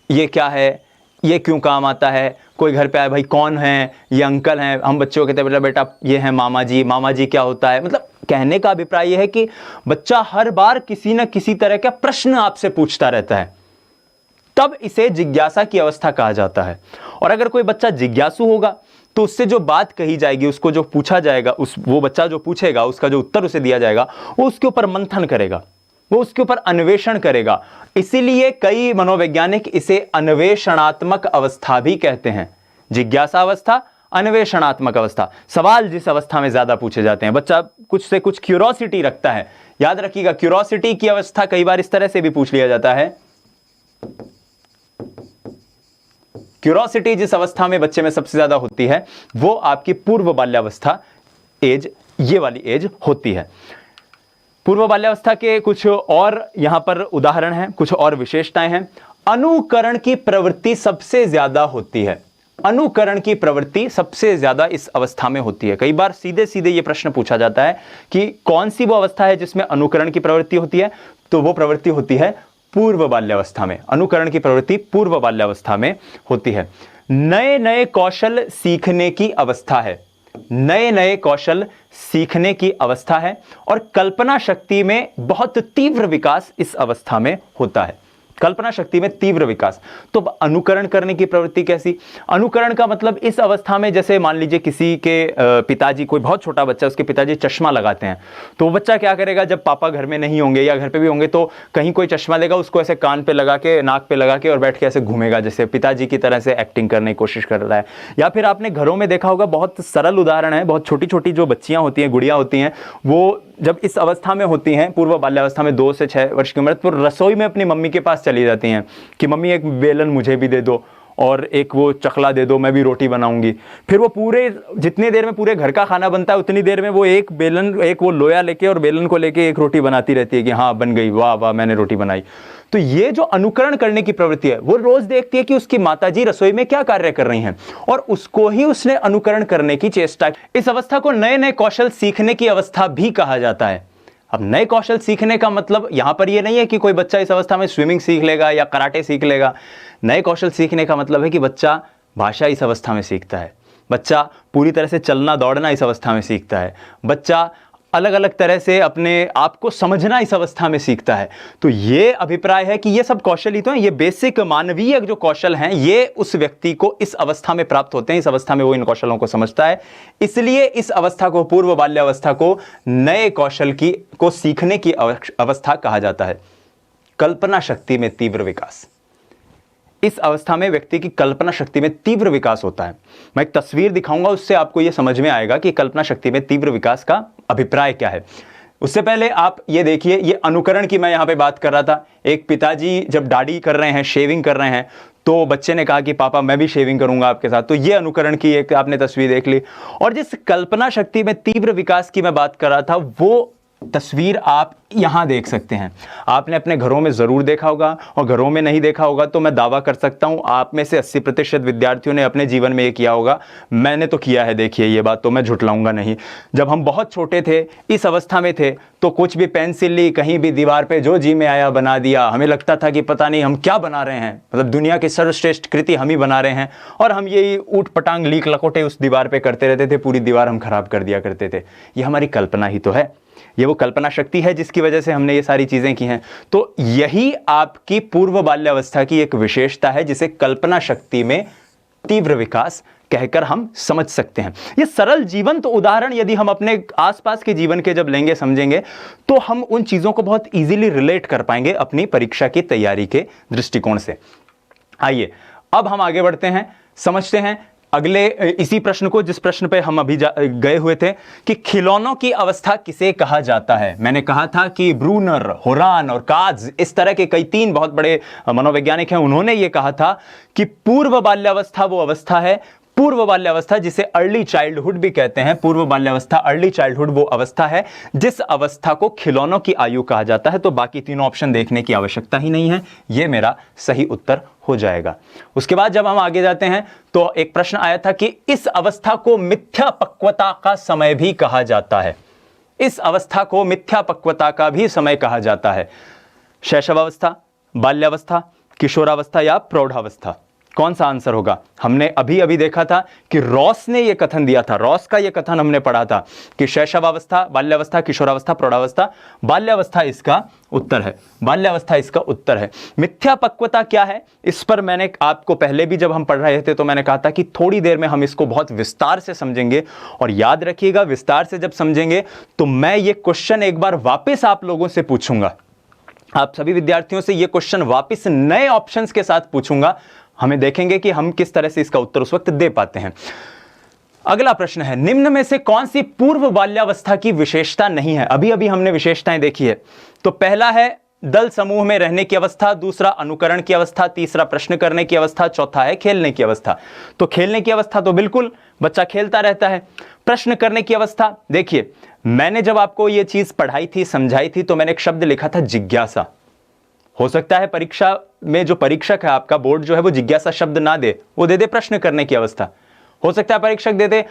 ये क्या है, ये क्यों काम आता है, कोई घर पे आए, भाई कौन है, ये अंकल हैं, हम बच्चों को कहते हैं बेटा ये है मामा जी, मामा जी क्या होता है। मतलब कहने का अभिप्राय यह है कि बच्चा हर बार किसी न किसी तरह का प्रश्न आपसे पूछता रहता है, तब इसे जिज्ञासा की अवस्था कहा जाता है। और अगर कोई बच्चा जिज्ञासु होगा तो उससे जो बात कही जाएगी, उसको जो पूछा जाएगा, वो बच्चा जो पूछेगा, उसका जो उत्तर उसे दिया जाएगा, वो उसके ऊपर मंथन करेगा, वो उसके ऊपर अन्वेषण करेगा। इसीलिए कई मनोवैज्ञानिक इसे अन्वेषणात्मक अवस्था भी कहते हैं। जिज्ञासा अवस्था, अन्वेषणात्मक अवस्था। सवाल जिस अवस्था में ज्यादा पूछे जाते हैं, बच्चा कुछ से कुछ क्यूरोसिटी रखता है। याद रखिएगा, क्यूरोसिटी की अवस्था कई बार इस तरह से भी पूछ लिया जाता है। क्यूरोसिटी जिस अवस्था में बच्चे में सबसे ज्यादा होती है वो आपकी पूर्व बाल्यावस्था एज, ये वाली एज होती है। पूर्व बाल्यावस्था के कुछ और यहां पर उदाहरण हैं, कुछ और विशेषताएं हैं। अनुकरण की प्रवृत्ति सबसे ज्यादा होती है। अनुकरण की प्रवृत्ति सबसे ज्यादा इस अवस्था में होती है। कई बार सीधे सीधे यह प्रश्न पूछा जाता है कि कौन सी वो अवस्था है जिसमें अनुकरण की प्रवृत्ति होती है, तो वो प्रवृत्ति होती है पूर्व बाल्यावस्था में। अनुकरण की प्रवृत्ति पूर्व बाल्यावस्था में होती है। नए नए कौशल सीखने की अवस्था है। नए नए कौशल सीखने की अवस्था है और कल्पना शक्ति में बहुत तीव्र विकास इस अवस्था में होता है। कल्पना शक्ति में तीव्र विकास। तो अनुकरण करने की प्रवृत्ति कैसी? अनुकरण का मतलब इस अवस्था में, जैसे मान लीजिए किसी के पिताजी, कोई बहुत छोटा बच्चा, उसके पिताजी चश्मा लगाते हैं, तो वो बच्चा क्या करेगा, जब पापा घर में नहीं होंगे या घर पे भी होंगे तो कहीं कोई चश्मा लेगा, उसको ऐसे कान पे लगा के, नाक पे लगा के और बैठ के ऐसे घूमेगा, जैसे पिताजी की तरह से एक्टिंग करने की कोशिश कर रहा है। या फिर आपने घरों में देखा होगा, बहुत सरल उदाहरण है, बहुत छोटी छोटी जो बच्चियां होती हैं, गुड़ियां होती हैं, वो जब इस अवस्था में होती हैं, पूर्व बाल्यावस्था में 2 से 6 वर्ष की उम्र, तो रसोई में अपनी मम्मी के पास चली जाती हैं कि मम्मी एक बेलन मुझे भी दे दो और एक वो चकला दे दो, मैं भी रोटी बनाऊंगी। फिर वो पूरे, जितनी देर में पूरे घर का खाना बनता है उतनी देर में वो एक बेलन, एक वो लोया लेके और बेलन को लेके एक रोटी बनाती रहती है कि हाँ बन गई, वाह वाह मैंने रोटी बनाई। तो ये जो अनुकरण करने की प्रवृत्ति है, वो रोज देखती है कि उसकी माताजी रसोई में क्या कार्य कर रही हैं और उसको ही उसने अनुकरण करने की चेष्टा। इस अवस्था को नए नए कौशल सीखने की अवस्था भी कहा जाता है। अब नए कौशल सीखने का मतलब यहां पर यह नहीं है कि कोई बच्चा इस अवस्था में स्विमिंग सीख लेगा या कराटे सीख लेगा। नए कौशल सीखने का मतलब है कि बच्चा भाषा इस अवस्था में सीखता है, बच्चा पूरी तरह से चलना दौड़ना इस अवस्था में सीखता है, बच्चा अलग अलग तरह से अपने आप को समझना इस अवस्था में सीखता है। तो ये अभिप्राय है कि ये सब कौशल ही तो हैं, ये बेसिक मानवीय जो कौशल हैं ये उस व्यक्ति को इस अवस्था में प्राप्त होते हैं, इस अवस्था में वो इन कौशलों को समझता है। इसलिए इस अवस्था को, पूर्व बाल्यावस्था को, नए कौशल को सीखने की अवस्था कहा जाता है। कल्पना शक्ति में तीव्र विकास, इस अवस्था में व्यक्ति की कल्पना शक्ति में तीव्र विकास होता है। मैं एक तस्वीर दिखाऊंगा, उससे आपको यह समझ में आएगा कि कल्पना शक्ति में तीव्र विकास का अभिप्राय क्या है। उससे पहले आप ये देखिए, ये अनुकरण की मैं यहां पे बात कर रहा था। एक पिताजी जब दाढ़ी कर रहे हैं, शेविंग कर रहे हैं, तो बच्चे ने कहा कि पापा मैं भी शेविंग करूंगा आपके साथ। तो ये अनुकरण की एक आपने तस्वीर देख ली। और जिस कल्पना शक्ति में तीव्र विकास की मैं बात कर रहा था, वो तस्वीर आप यहां देख सकते हैं। आपने अपने घरों में जरूर देखा होगा, और घरों में नहीं देखा होगा तो मैं दावा कर सकता हूं आप में से 80% विद्यार्थियों ने अपने जीवन में ये किया होगा। मैंने तो किया है, देखिए ये बात तो मैं झुठलाऊंगा नहीं। जब हम बहुत छोटे थे, इस अवस्था में थे, तो कुछ भी पेंसिल ली, कहीं भी दीवार पे जो जी में आया बना दिया। हमें लगता था कि पता नहीं हम क्या बना रहे हैं, मतलब दुनिया की सर्वश्रेष्ठ कृति हम ही बना रहे हैं, और हम यही ऊट पटांग लीक लकोटे उस दीवार पे करते रहते थे, पूरी दीवार हम खराब कर दिया करते थे। ये हमारी कल्पना ही तो है, ये वो कल्पना शक्ति है जिसकी वजह से हमने ये सारी चीजें की हैं। तो यही आपकी पूर्व बाल्यावस्था की एक विशेषता है, जिसे कल्पना शक्ति में तीव्र विकास कहकर हम समझ सकते हैं। ये सरल जीवंत उदाहरण यदि हम अपने आसपास के जीवन के जब लेंगे, समझेंगे, तो हम उन चीजों को बहुत इजीली रिलेट कर पाएंगे अपनी परीक्षा की तैयारी के दृष्टिकोण से। आइए अब हम आगे बढ़ते हैं, समझते हैं अगले इसी प्रश्न को, जिस प्रश्न पे हम अभी गए हुए थे कि खिलौनों की अवस्था किसे कहा जाता है। मैंने कहा था कि ब्रूनर, होरान और काज, इस तरह के कई 3 बहुत बड़े मनोवैज्ञानिक हैं, उन्होंने ये कहा था कि पूर्व बाल्यावस्था वो अवस्था है, पूर्व बाल्यावस्था जिसे अर्ली चाइल्डहुड भी कहते हैं, पूर्व बाल्यावस्था, अर्ली चाइल्डहुड वो अवस्था है जिस अवस्था को खिलौनों की आयु कहा जाता है। तो बाकी तीनों ऑप्शन देखने की आवश्यकता ही नहीं है, ये मेरा सही उत्तर हो जाएगा। उसके बाद जब हम आगे जाते हैं तो एक प्रश्न आया था कि इस अवस्था को मिथ्या पक्वता का समय भी कहा जाता है। इस अवस्था को मिथ्या पक्वता का भी समय कहा जाता है। शैशवावस्था, बाल्यावस्था, किशोरावस्था या प्रौढ़ावस्था, कौन सा आंसर होगा? हमने अभी अभी देखा था कि रॉस ने यह कथन दिया था, रॉस का यह कथन हमने पढ़ा था कि शैशवावस्था, बाल्यावस्था, किशोरावस्था, प्रौढ़ावस्था। बाल्यावस्था इसका उत्तर है, बाल्यावस्था इसका उत्तर है। मिथ्या पक्वता क्या है, इस पर मैंने आपको पहले भी जब हम पढ़ रहे थे तो मैंने कहा था कि थोड़ी देर में हम इसको बहुत विस्तार से समझेंगे। और याद रखिएगा, विस्तार से जब समझेंगे तो मैं ये क्वेश्चन एक बार वापस आप लोगों से पूछूंगा, आप सभी विद्यार्थियों से ये क्वेश्चन वापस नए ऑप्शंस के साथ पूछूंगा। हमें देखेंगे कि हम किस तरह से इसका उत्तर उस वक्त दे पाते हैं। अगला प्रश्न है, निम्न में से कौन सी पूर्व बाल्यावस्था की विशेषता नहीं है? अभी अभी हमने विशेषताएं देखी है। तो पहला है दल समूह में रहने की अवस्था, दूसरा अनुकरण की अवस्था, तीसरा प्रश्न करने की अवस्था, चौथा है खेलने की अवस्था। तो खेलने की अवस्था तो बिल्कुल बच्चा खेलता रहता है। प्रश्न करने की अवस्था, देखिए मैंने जब आपको यह चीज पढ़ाई थी, समझाई थी, तो मैंने एक शब्द लिखा था जिज्ञासा। हो सकता है परीक्षा में जो परीक्षक है आपका, बोर्ड जो है, वो जिज्ञासा शब्द ना दे, वो दे दे प्रश्न करने की अवस्था। हो सकता है परीक्षक दे दे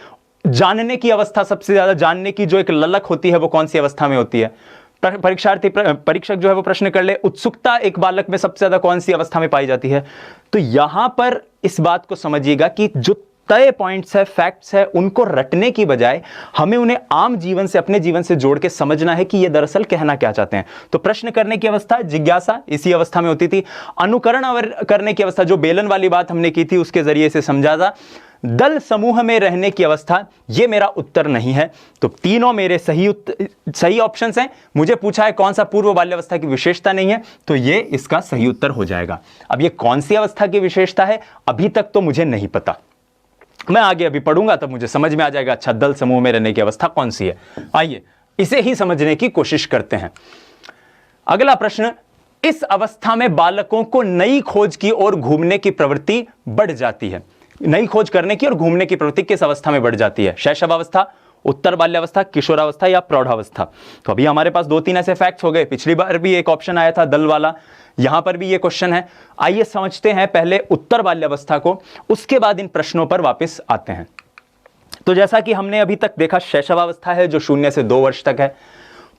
जानने की अवस्था, सबसे ज्यादा जानने की जो एक ललक होती है वो कौन सी अवस्था में होती है। परीक्षक जो है वो प्रश्न कर ले, उत्सुकता एक बालक में सबसे ज्यादा कौन सी अवस्था में पाई जाती है। तो यहां पर इस बात को समझिएगा कि जो तय पॉइंट्स है, फैक्ट्स है, उनको रटने की बजाय हमें उन्हें आम जीवन से, अपने जीवन से जोड़ के समझना है कि ये दरअसल कहना क्या चाहते हैं। तो प्रश्न करने की अवस्था, जिज्ञासा इसी अवस्था में होती थी। अनुकरण करने की अवस्था, जो बेलन वाली बात हमने की थी उसके जरिए से समझा था। दल समूह में रहने की अवस्था, ये मेरा उत्तर नहीं है। तो तीनों मेरे सही ऑप्शंस हैं। मुझे पूछा है कौन सा पूर्व बाल्यावस्था की विशेषता नहीं है, तो ये इसका सही उत्तर हो जाएगा। अब ये कौन सी अवस्था की विशेषता है अभी तक तो मुझे नहीं पता, मैं आगे अभी पढ़ूंगा तब मुझे समझ में आ जाएगा अच्छा दल समूह में रहने की अवस्था कौन सी है। आइए इसे ही समझने की कोशिश करते हैं। अगला प्रश्न, इस अवस्था में बालकों को नई खोज की ओर घूमने की प्रवृत्ति बढ़ जाती है। नई खोज करने की और घूमने की प्रवृत्ति किस अवस्था में बढ़ जाती है? शैशवावस्था, उत्तर बाल्यावस्था, किशोरावस्था या प्रौढ़ावस्था? तो अभी हमारे पास 2-3 ऐसे फैक्ट्स हो गए। पिछली बार भी एक ऑप्शन आया था दल वाला, यहां पर भी ये क्वेश्चन है। आइए समझते हैं पहले उत्तर बाल्यावस्था को, उसके बाद इन प्रश्नों पर वापस आते हैं। तो जैसा कि हमने अभी तक देखा, शैशवावस्था है जो 0 से 2 वर्ष तक है।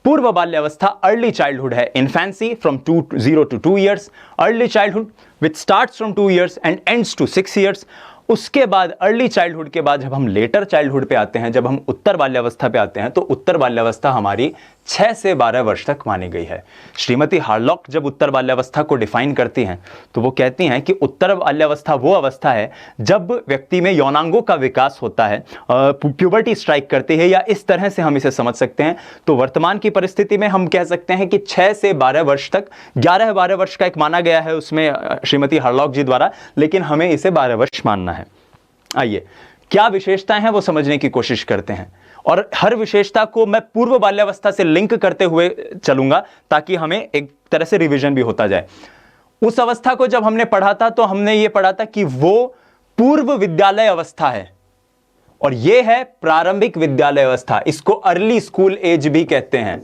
पूर्व बाल्यावस्था अर्ली चाइल्डहुड है, infancy from 0 to 2 years, early childhood which starts from 2 years and ends to 6 years। उसके बाद अर्ली चाइल्डहुड के बाद जब हम लेटर चाइल्डहुड पे आते हैं, जब हम उत्तर बाल्यावस्था पे आते हैं, तो उत्तर बाल्यावस्था हमारी 6 से 12 वर्ष तक मानी गई है। श्रीमती हार्लॉक जब उत्तर बाल्यावस्था को डिफाइन करती हैं तो वो कहती हैं कि उत्तर बाल्यावस्था वो अवस्था है जब व्यक्ति में यौनांगों का विकास होता है, प्यूबर्टी स्ट्राइक करती है, या इस तरह से हम इसे समझ सकते हैं। तो वर्तमान की परिस्थिति में हम कह सकते हैं कि 6 से 12 वर्ष तक, 11-12 वर्ष का एक माना गया है उसमें श्रीमती हार्लॉक जी द्वारा, लेकिन हमें इसे 12 वर्ष मानना है। आइए क्या विशेषताएं हैं वो समझने की कोशिश करते हैं, और हर विशेषता को मैं पूर्व बाल्यावस्था से लिंक करते हुए चलूंगा ताकि हमें एक तरह से रिवीजन भी होता जाए। उस अवस्था को जब हमने पढ़ा था तो हमने ये पढ़ा था कि वो पूर्व विद्यालय अवस्था है, और ये है प्रारंभिक विद्यालय अवस्था। इसको अर्ली स्कूल एज भी कहते हैं,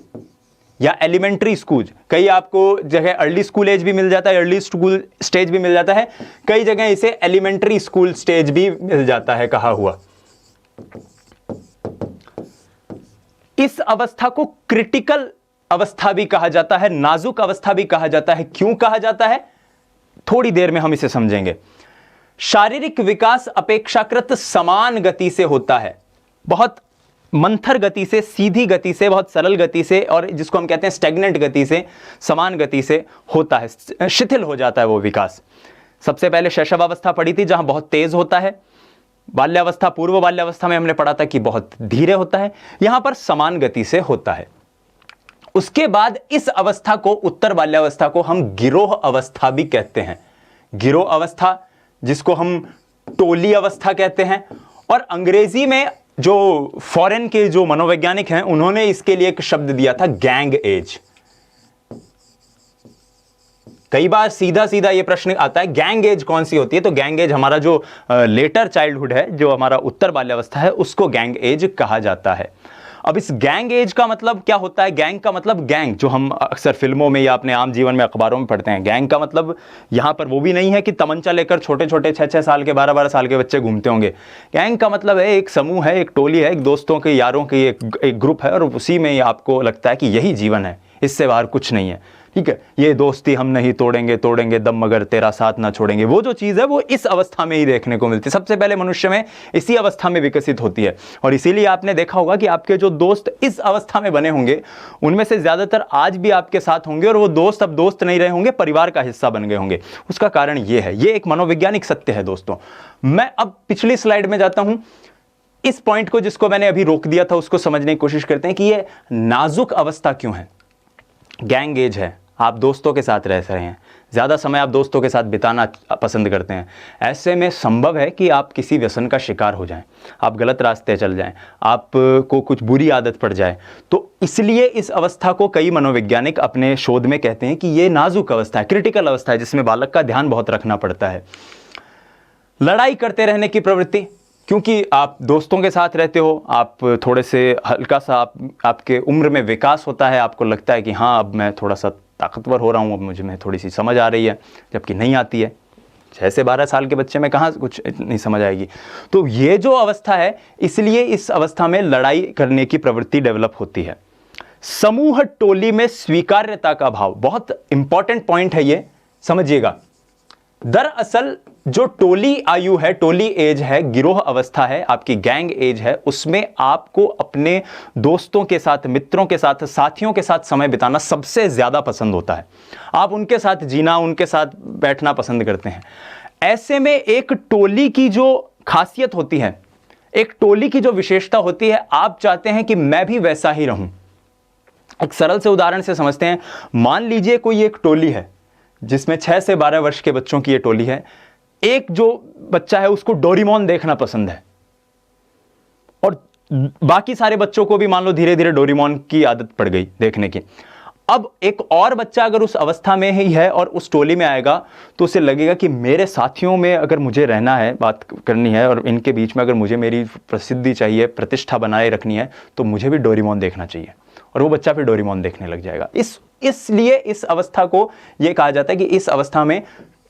या एलिमेंट्री स्कूल। कई आपको जगह अर्ली स्कूल एज भी मिल जाता है, अर्ली स्कूल स्टेज भी मिल जाता है, कई जगह इसे एलिमेंट्री स्कूल स्टेज भी मिल जाता है कहा हुआ। इस अवस्था को क्रिटिकल अवस्था भी कहा जाता है, नाजुक अवस्था भी कहा जाता है। क्यों कहा जाता है, थोड़ी देर में हम इसे समझेंगे। शारीरिक विकास अपेक्षाकृत समान गति से होता है, बहुत मंथर गति से, सीधी गति से, बहुत सरल गति से, और जिसको हम कहते हैं स्टैग्नेंट गति से, समान गति से होता है, शिथिल हो जाता है वो विकास। सबसे पहले शैशवावस्था पढ़ी थी जहां बहुत तेज होता है, बाल्यावस्था पूर्व बाल्यावस्था में हमने पढ़ा था कि बहुत धीरे होता है, यहां पर समान गति से होता है। उसके बाद इस अवस्था को, उत्तर बाल्यावस्था को हम गिरोह अवस्था भी कहते हैं। गिरोह अवस्था जिसको हम टोली अवस्था कहते हैं, और अंग्रेजी में जो फॉरेन के जो मनोवैज्ञानिक हैं उन्होंने इसके लिए एक शब्द दिया था गैंग एज। कई बार सीधा सीधा ये प्रश्न आता है गैंग एज कौन सी होती है, तो गैंग एज हमारा जो लेटर चाइल्डहुड है, जो हमारा उत्तर बाल्यावस्था है, उसको गैंग एज कहा जाता है। अब इस गैंग एज का मतलब क्या होता है? गैंग का मतलब गैंग जो हम अक्सर फिल्मों में या अपने आम जीवन में अखबारों में पढ़ते हैं। गैंग का मतलब यहां पर वो भी नहीं है कि तमंचा लेकर छोटे छोटे 6-6 साल के 12-12 साल के बच्चे घूमते होंगे। गैंग का मतलब है एक समूह है, एक टोली है, एक दोस्तों के, यारों की एक ग्रुप है, और उसी में आपको लगता है कि यही जीवन है, इससे बाहर कुछ नहीं है। ठीक है, ये दोस्ती हम नहीं तोड़ेंगे दम मगर तेरा साथ ना छोड़ेंगे, वो जो चीज़ है वो इस अवस्था में ही देखने को मिलती है। सबसे पहले मनुष्य में इसी अवस्था में विकसित होती है, और इसीलिए आपने देखा होगा कि आपके जो दोस्त इस अवस्था में बने होंगे उनमें से ज़्यादातर आज भी आपके साथ होंगे, और वो दोस्त अब दोस्त नहीं रहे होंगे, परिवार का हिस्सा बन गए होंगे। उसका कारण ये है, ये एक मनोवैज्ञानिक सत्य है दोस्तों। मैं अब पिछली स्लाइड में जाता हूं, इस पॉइंट को जिसको मैंने अभी रोक दिया था उसको समझने की कोशिश करते हैं कि ये नाजुक अवस्था क्यों है। गैंग एज है, आप दोस्तों के साथ रह रहे हैं, ज़्यादा समय आप दोस्तों के साथ बिताना पसंद करते हैं। ऐसे में संभव है कि आप किसी व्यसन का शिकार हो जाएं, आप गलत रास्ते चल जाएं, आपको कुछ बुरी आदत पड़ जाए। तो इसलिए इस अवस्था को कई मनोवैज्ञानिक अपने शोध में कहते हैं कि ये नाजुक अवस्था है, क्रिटिकल अवस्था है, जिसमें बालक का ध्यान बहुत रखना पड़ता है। लड़ाई करते रहने की प्रवृत्ति, क्योंकि आप दोस्तों के साथ रहते हो, आप थोड़े से हल्का सा आपके उम्र में विकास होता है, आपको लगता है कि हाँ अब मैं थोड़ा सा ताकतवर हो रहा हूँ, अब मुझे में थोड़ी सी समझ आ रही है, जबकि नहीं आती है। 6 से 12 साल के बच्चे में कहाँ कुछ नहीं समझ आएगी। तो ये जो अवस्था है, इसलिए इस अवस्था में लड़ाई करने की प्रवृत्ति डेवलप होती है। समूह टोली में स्वीकार्यता का भाव, बहुत इंपॉर्टेंट पॉइंट है ये, समझिएगा। दरअसल जो टोली आयु है, टोली एज है, गिरोह अवस्था है, आपकी गैंग एज है, उसमें आपको अपने दोस्तों के साथ, मित्रों के साथ, साथियों के साथ समय बिताना सबसे ज्यादा पसंद होता है। आप उनके साथ जीना, उनके साथ बैठना पसंद करते हैं। ऐसे में एक टोली की जो खासियत होती है, एक टोली की जो विशेषता होती है, आप चाहते हैं कि मैं भी वैसा ही रहूं। एक सरल से उदाहरण से समझते हैं। मान लीजिए कोई एक टोली है जिसमें 6 से 12 वर्ष के बच्चों की ये टोली है। एक जो बच्चा है उसको डोरेमोन देखना पसंद है, और बाकी सारे बच्चों को भी मान लो धीरे धीरे डोरेमोन की आदत पड़ गई देखने की। अब एक और बच्चा अगर उस अवस्था में ही है और उस टोली में आएगा तो उसे लगेगा कि मेरे साथियों में अगर मुझे रहना है, बात करनी है, और इनके बीच में अगर मुझे मेरी प्रसिद्धि चाहिए, प्रतिष्ठा बनाए रखनी है, तो मुझे भी डोरेमोन देखना चाहिए, और वो बच्चा फिर डोरेमोन देखने लग जाएगा। इसलिए इस अवस्था को यह कहा जाता है कि इस अवस्था में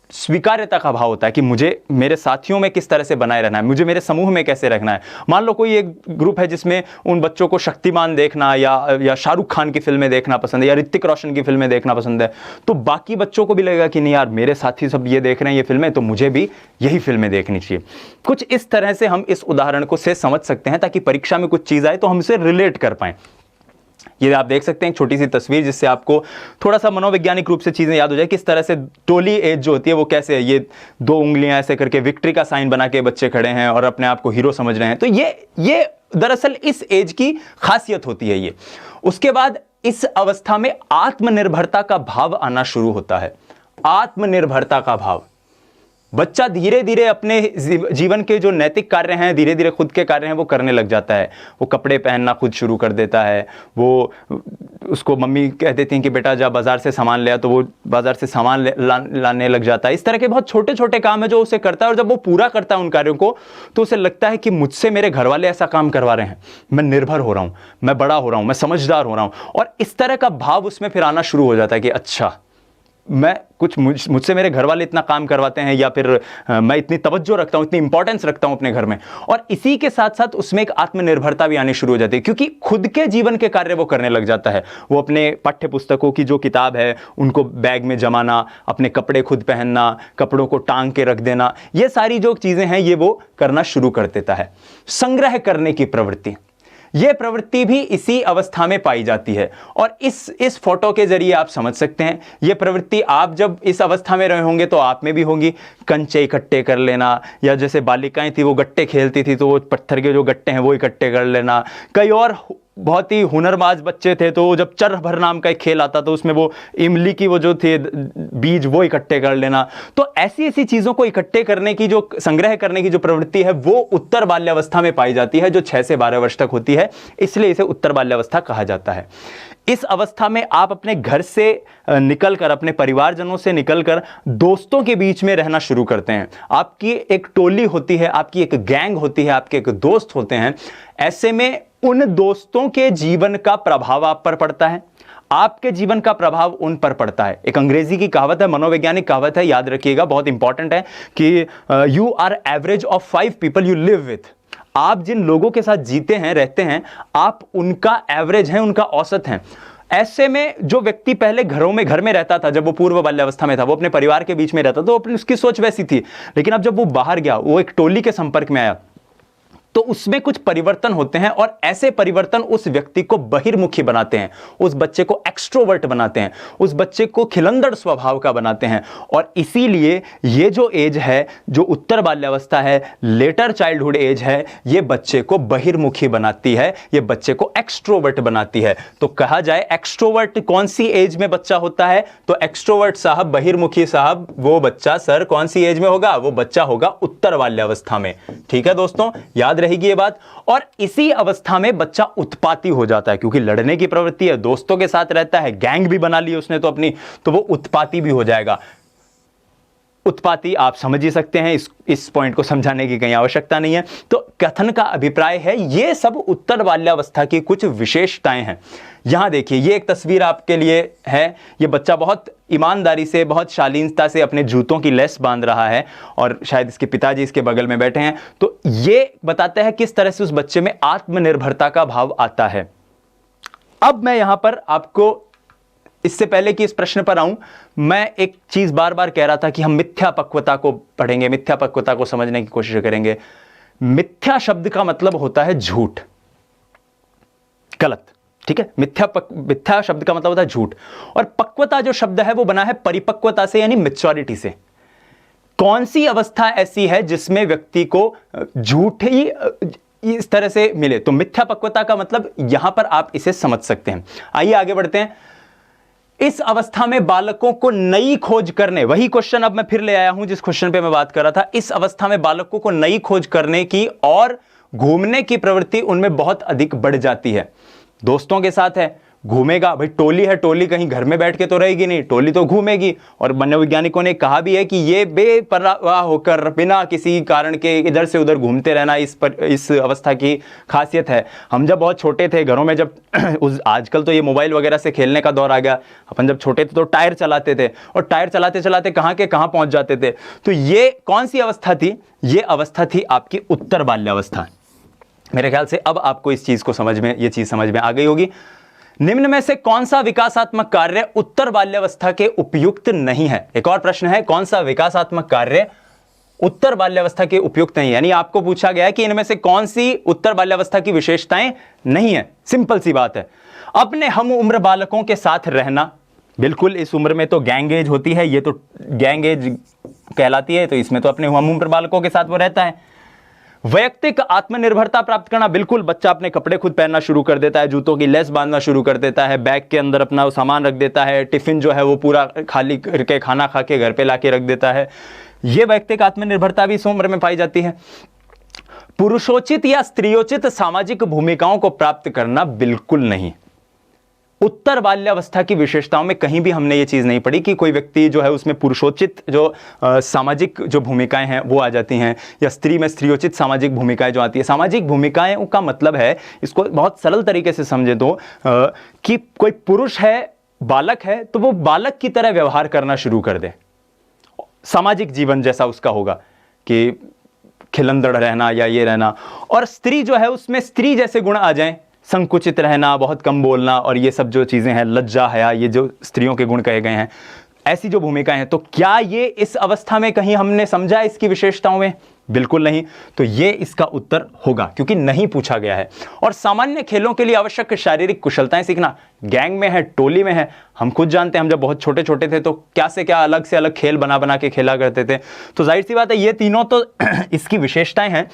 स्वीकार्यता का भाव होता है कि मुझे मेरे साथियों में किस तरह से बनाए रहना है, मुझे मेरे समूह में कैसे रखना है। मान लो कोई एक ग्रुप है जिसमें उन बच्चों को शक्तिमान देखना या शाहरुख खान की फिल्में देखना पसंद है या ऋतिक रोशन की फिल्में देखना पसंद है, तो बाकी बच्चों को भी लगेगा कि नहीं यार, मेरे साथी सब ये देख रहे हैं ये फिल्में, तो मुझे भी यही फिल्में देखनी चाहिए। कुछ इस तरह से हम इस उदाहरण को से समझ सकते हैं ताकि परीक्षा में कुछ चीज़ आए तो हम इसे रिलेट कर पाएं। ये आप देख सकते हैं एक छोटी सी तस्वीर जिससे आपको थोड़ा सा मनोवैज्ञानिक रूप से चीजें याद हो जाए, किस तरह से टोली एज जो होती है वो कैसे है। ये 2 उंगलियां ऐसे करके विक्ट्री का साइन बना के बच्चे खड़े हैं और अपने आप को हीरो समझ रहे हैं। तो ये दरअसल इस एज की खासियत होती है। ये उसके बाद इस अवस्था में आत्मनिर्भरता का भाव आना शुरू होता है। आत्मनिर्भरता का भाव, बच्चा धीरे धीरे अपने जीवन के जो नैतिक कार्य हैं, धीरे धीरे खुद के कार्य हैं वो करने लग जाता है। वो कपड़े पहनना खुद शुरू कर देता है। वो उसको मम्मी कह देती हैं कि बेटा जा बाजार से सामान ले आ, तो वो बाजार से सामान लाने लग जाता है। इस तरह के बहुत छोटे छोटे काम है जो उसे करता है, और जब वो पूरा करता है उन कार्यों को तो उसे लगता है कि मुझसे मेरे घर वाले ऐसा काम करवा रहे हैं, मैं निर्भर हो रहा हूँ, मैं बड़ा हो रहा हूँ, मैं समझदार हो रहा हूँ। और इस तरह का भाव उसमें फिर आना शुरू हो जाता है कि अच्छा, मैं कुछ मुझसे मेरे घर वाले इतना काम करवाते हैं, या फिर मैं इतनी तवज्जो रखता हूं, इतनी इंपॉर्टेंस रखता हूं अपने घर में। और इसी के साथ साथ उसमें एक आत्मनिर्भरता भी आनी शुरू हो जाती है, क्योंकि खुद के जीवन के कार्य वो करने लग जाता है। वो अपने पाठ्य पुस्तकों की जो किताब है उनको बैग में जमाना, अपने कपड़े खुद पहनना, कपड़ों को टांग के रख देना, ये सारी जो चीजें हैं ये वो करना शुरू कर देता है। संग्रह करने की प्रवृत्ति, यह प्रवृत्ति भी इसी अवस्था में पाई जाती है। और इस फोटो के जरिए आप समझ सकते हैं यह प्रवृत्ति आप जब इस अवस्था में रहे होंगे तो आप में भी होगी। कंचे इकट्ठे कर लेना, या जैसे बालिकाएं थी वो गट्टे खेलती थी तो वो पत्थर के जो गट्टे हैं वो इकट्ठे कर लेना। कई और बहुत ही हुनरबाज बच्चे थे तो जब चर भर नाम का एक खेल आता तो उसमें वो इमली की वो जो थे बीज वो इकट्ठे कर लेना। तो ऐसी ऐसी चीजों को इकट्ठे करने की जो संग्रह करने की जो प्रवृत्ति है वो उत्तर बाल्यावस्था में पाई जाती है, जो 6 से 12 वर्ष तक होती है, इसलिए इसे उत्तर बाल्यावस्था कहा जाता है। इस अवस्था में आप अपने घर से निकलकर, अपने परिवारजनों से निकलकर दोस्तों के बीच में रहना शुरू करते हैं। आपकी एक टोली होती है, आपकी एक गैंग होती है, आपके एक दोस्त होते हैं। ऐसे में उन दोस्तों के जीवन का प्रभाव आप पर पड़ता है, आपके जीवन का प्रभाव उन पर पड़ता है। एक अंग्रेजी की कहावत है, मनोवैज्ञानिक कहावत है, याद रखिएगा, बहुत इंपॉर्टेंट है कि you are average of 5 people you live with. आप जिन लोगों के साथ जीते हैं, रहते हैं, आप उनका एवरेज हैं, उनका औसत हैं। ऐसे में जो व्यक्ति पहले घर में रहता था, जब वो पूर्व बाल्यावस्था में था, वो अपने परिवार के बीच में रहता तो उसकी सोच वैसी थी। लेकिन अब जब वो बाहर गया, वो एक टोली के संपर्क में आया, तो उसमें कुछ परिवर्तन होते हैं, और ऐसे परिवर्तन उस व्यक्ति को बहिर्मुखी बनाते हैं, उस बच्चे को एक्सट्रोवर्ट बनाते हैं, उस बच्चे को खिलंदड़ स्वभाव का बनाते हैं। और इसीलिए ये जो एज है, जो उत्तर बाल्यावस्था है, लेटर चाइल्डहुड एज है, ये बच्चे को बहिर्मुखी बनाती है, ये बच्चे को एक्सट्रोवर्ट बनाती है। तो कहा जाए एक्सट्रोवर्ट कौन सी एज में बच्चा होता है, तो एक्सट्रोवर्ट साहब, बहिर्मुखी साहब, वो बच्चा सर कौन सी एज में होगा, वो बच्चा होगा उत्तर बाल्यावस्था में। ठीक है दोस्तों, याद रहेगी ये बात। और इसी अवस्था में बच्चा उत्पाती हो जाता है, क्योंकि लड़ने की प्रवृत्ति है, दोस्तों के साथ रहता है, गैंग भी बना ली उसने तो अपनी, तो वो उत्पाती भी हो जाएगा। उत्पाती आप समझ ही सकते हैं, इस पॉइंट को समझाने की कहीं आवश्यकता नहीं है। तो कथन का अभिप्राय है ये सब उत्तर बाल्यावस्था की कुछ विशेषताएं हैं। यहां देखिए, ये एक तस्वीर आपके लिए है। ये बच्चा बहुत ईमानदारी से, बहुत शालीनता से अपने जूतों की लेस बांध रहा है, और शायद इसके पिताजी इसके बगल में बैठे हैं। तो ये बताता है किस तरह से उस बच्चे में आत्मनिर्भरता का भाव आता है। अब मैं यहां पर आपको, इससे पहले कि इस प्रश्न पर आऊं, मैं एक चीज बार बार कह रहा था कि हम मिथ्या पक्वता को पढ़ेंगे, मिथ्या पक्वता को समझने की कोशिश करेंगे। मिथ्या शब्द का मतलब होता है झूठ, गलत, ठीक है। मिथ्या शब्द का मतलब होता है झूठ, और पक्वता जो शब्द है वो बना है परिपक्वता से, यानी मैच्योरिटी से। कौन सी अवस्था ऐसी है जिसमें व्यक्ति को झूठ ही इस तरह से मिले, तो मिथ्या पक्वता का मतलब यहां पर आप इसे समझ सकते हैं। आइए आगे बढ़ते हैं। इस अवस्था में बालकों को नई खोज करने, वही क्वेश्चन अब मैं फिर ले आया हूं जिस क्वेश्चन पे मैं बात कर रहा था। इस अवस्था में बालकों को नई खोज करने की और घूमने की प्रवृत्ति उनमें बहुत अधिक बढ़ जाती है। दोस्तों के साथ है, घूमेगा। भाई टोली है, टोली कहीं घर में बैठ के तो रहेगी नहीं, टोली तो घूमेगी। और मनोवैज्ञानिकों ने कहा भी है कि ये बेपरवाह होकर बिना किसी कारण के इधर से उधर घूमते रहना इस अवस्था की खासियत है। हम जब बहुत छोटे थे घरों में, जब आजकल तो ये मोबाइल वगैरह से खेलने का दौर आ गया, अपन जब छोटे थे तो टायर चलाते थे, और टायर चलाते चलाते कहाँ के कहाँ पहुंच जाते थे। तो ये कौन सी अवस्था थी? ये अवस्था थी आपकी उत्तर बाल्यावस्था। मेरे ख्याल से अब आपको इस चीज को ये चीज समझ में आ गई होगी। निम्न में से कौन सा विकासात्मक कार्य उत्तर बाल्यावस्था के उपयुक्त नहीं है? एक और प्रश्न है, कौन सा विकासात्मक कार्य उत्तर बाल्यावस्था के उपयुक्त नहीं? यानी आपको पूछा गया है कि इनमें से कौन सी उत्तर बाल्यावस्था की विशेषताएं नहीं है। सिंपल सी बात है, अपने हम उम्र बालकों के साथ रहना। बिल्कुल, इस उम्र में तो गैंग एज होती है, ये तो गैंग एज कहलाती है, तो इसमें तो अपने हम उम्र बालकों के साथ वो रहता है। वैयक्तिक आत्मनिर्भरता प्राप्त करना। बिल्कुल, बच्चा अपने कपड़े खुद पहनना शुरू कर देता है, जूतों की लेस बांधना शुरू कर देता है, बैग के अंदर अपना सामान रख देता है, टिफिन जो है वो पूरा खाली करके खाना खा के घर पे लाके रख देता है। ये वैयक्तिक आत्मनिर्भरता भी इस उम्र में पाई जाती है। पुरुषोचित या स्त्रियोचित सामाजिक भूमिकाओं को प्राप्त करना बिल्कुल नहीं। उत्तर बाल्यावस्था की विशेषताओं में कहीं भी हमने ये चीज नहीं पढ़ी कि कोई व्यक्ति जो है उसमें पुरुषोचित जो सामाजिक जो भूमिकाएं हैं वो आ जाती हैं, या स्त्री में स्त्रियोचित सामाजिक भूमिकाएं जो आती है। सामाजिक भूमिकाएं का मतलब है, इसको बहुत सरल तरीके से समझे तो कि कोई पुरुष है, बालक है, तो वो बालक की तरह व्यवहार करना शुरू कर दे। सामाजिक जीवन जैसा उसका होगा कि खिलंदड़ रहना या ये रहना। और स्त्री जो है उसमें स्त्री जैसे गुण आ जाएं, संकुचित रहना, बहुत कम बोलना, और ये सब जो चीजें हैं, लज्जा हया, ये जो स्त्रियों के गुण कहे गए हैं, ऐसी जो भूमिकाएं हैं, तो क्या ये इस अवस्था में कहीं हमने समझा इसकी विशेषताओं में? बिल्कुल नहीं। तो ये इसका उत्तर होगा, क्योंकि नहीं पूछा गया है। और सामान्य खेलों के लिए आवश्यक शारीरिक कुशलताएं सीखना। गैंग में है, टोली में है, हम खुद जानते हैं, हम जब बहुत छोटे छोटे थे तो क्या से क्या अलग से अलग खेल बना बना के खेला करते थे। तो जाहिर सी बात है ये तीनों तो इसकी विशेषताएं हैं।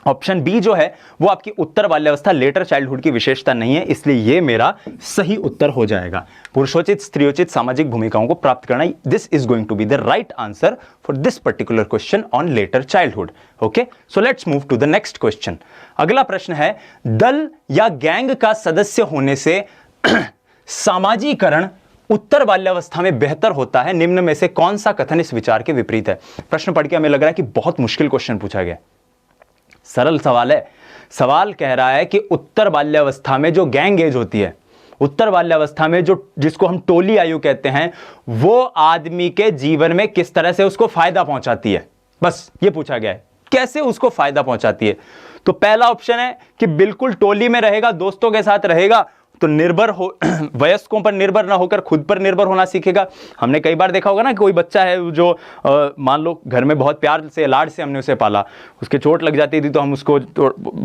ऑप्शन बी जो है वो आपकी उत्तर बाल्यावस्था, लेटर चाइल्डहुड की विशेषता नहीं है, इसलिए ये मेरा सही उत्तर हो जाएगा। पुरुषोचित स्त्रियोचित सामाजिक भूमिकाओं को प्राप्त करना, this is going to be the right answer for this particular question on later childhood. Okay, so let's move to the next question. अगला प्रश्न है, दल या गैंग का सदस्य होने से सामाजीकरण उत्तर बाल्यावस्था में बेहतर होता है। निम्न में से कौन सा कथन इस विचार के विपरीत है? प्रश्न पढ़ के हमें लग रहा है कि बहुत मुश्किल क्वेश्चन पूछा गया। सरल सवाल है। सवाल कह रहा है कि उत्तर बाल्यावस्था में जो गैंग एज होती है, उत्तर बाल्यावस्था में जो जिसको हम टोली आयु कहते हैं, वो आदमी के जीवन में किस तरह से उसको फायदा पहुंचाती है, बस ये पूछा गया है, कैसे उसको फायदा पहुंचाती है। तो पहला ऑप्शन है कि बिल्कुल टोली में रहेगा, दोस्तों के साथ रहेगा, तो निर्भर हो वयस्कों पर निर्भर ना होकर खुद पर निर्भर होना सीखेगा। हमने कई बार देखा होगा ना, कोई बच्चा है जो मान लो घर में बहुत प्यार से लाड से हमने उसे पाला, उसके चोट लग जाती थी तो हम उसको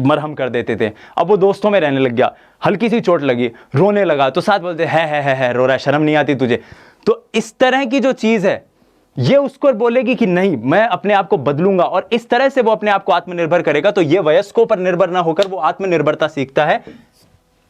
मरहम कर देते थे। अब वो दोस्तों में रहने लग गया, हल्की सी चोट लगी, रोने लगा, तो साथ बोलते है रो रहा है, शर्म नहीं आती तुझे। तो इस तरह की जो चीज है ये उसको बोलेगी कि नहीं, मैं अपने आप को बदलूंगा, और इस तरह से वो अपने आप को आत्मनिर्भर करेगा। तो ये वयस्कों पर निर्भर ना होकर वो आत्मनिर्भरता सीखता है,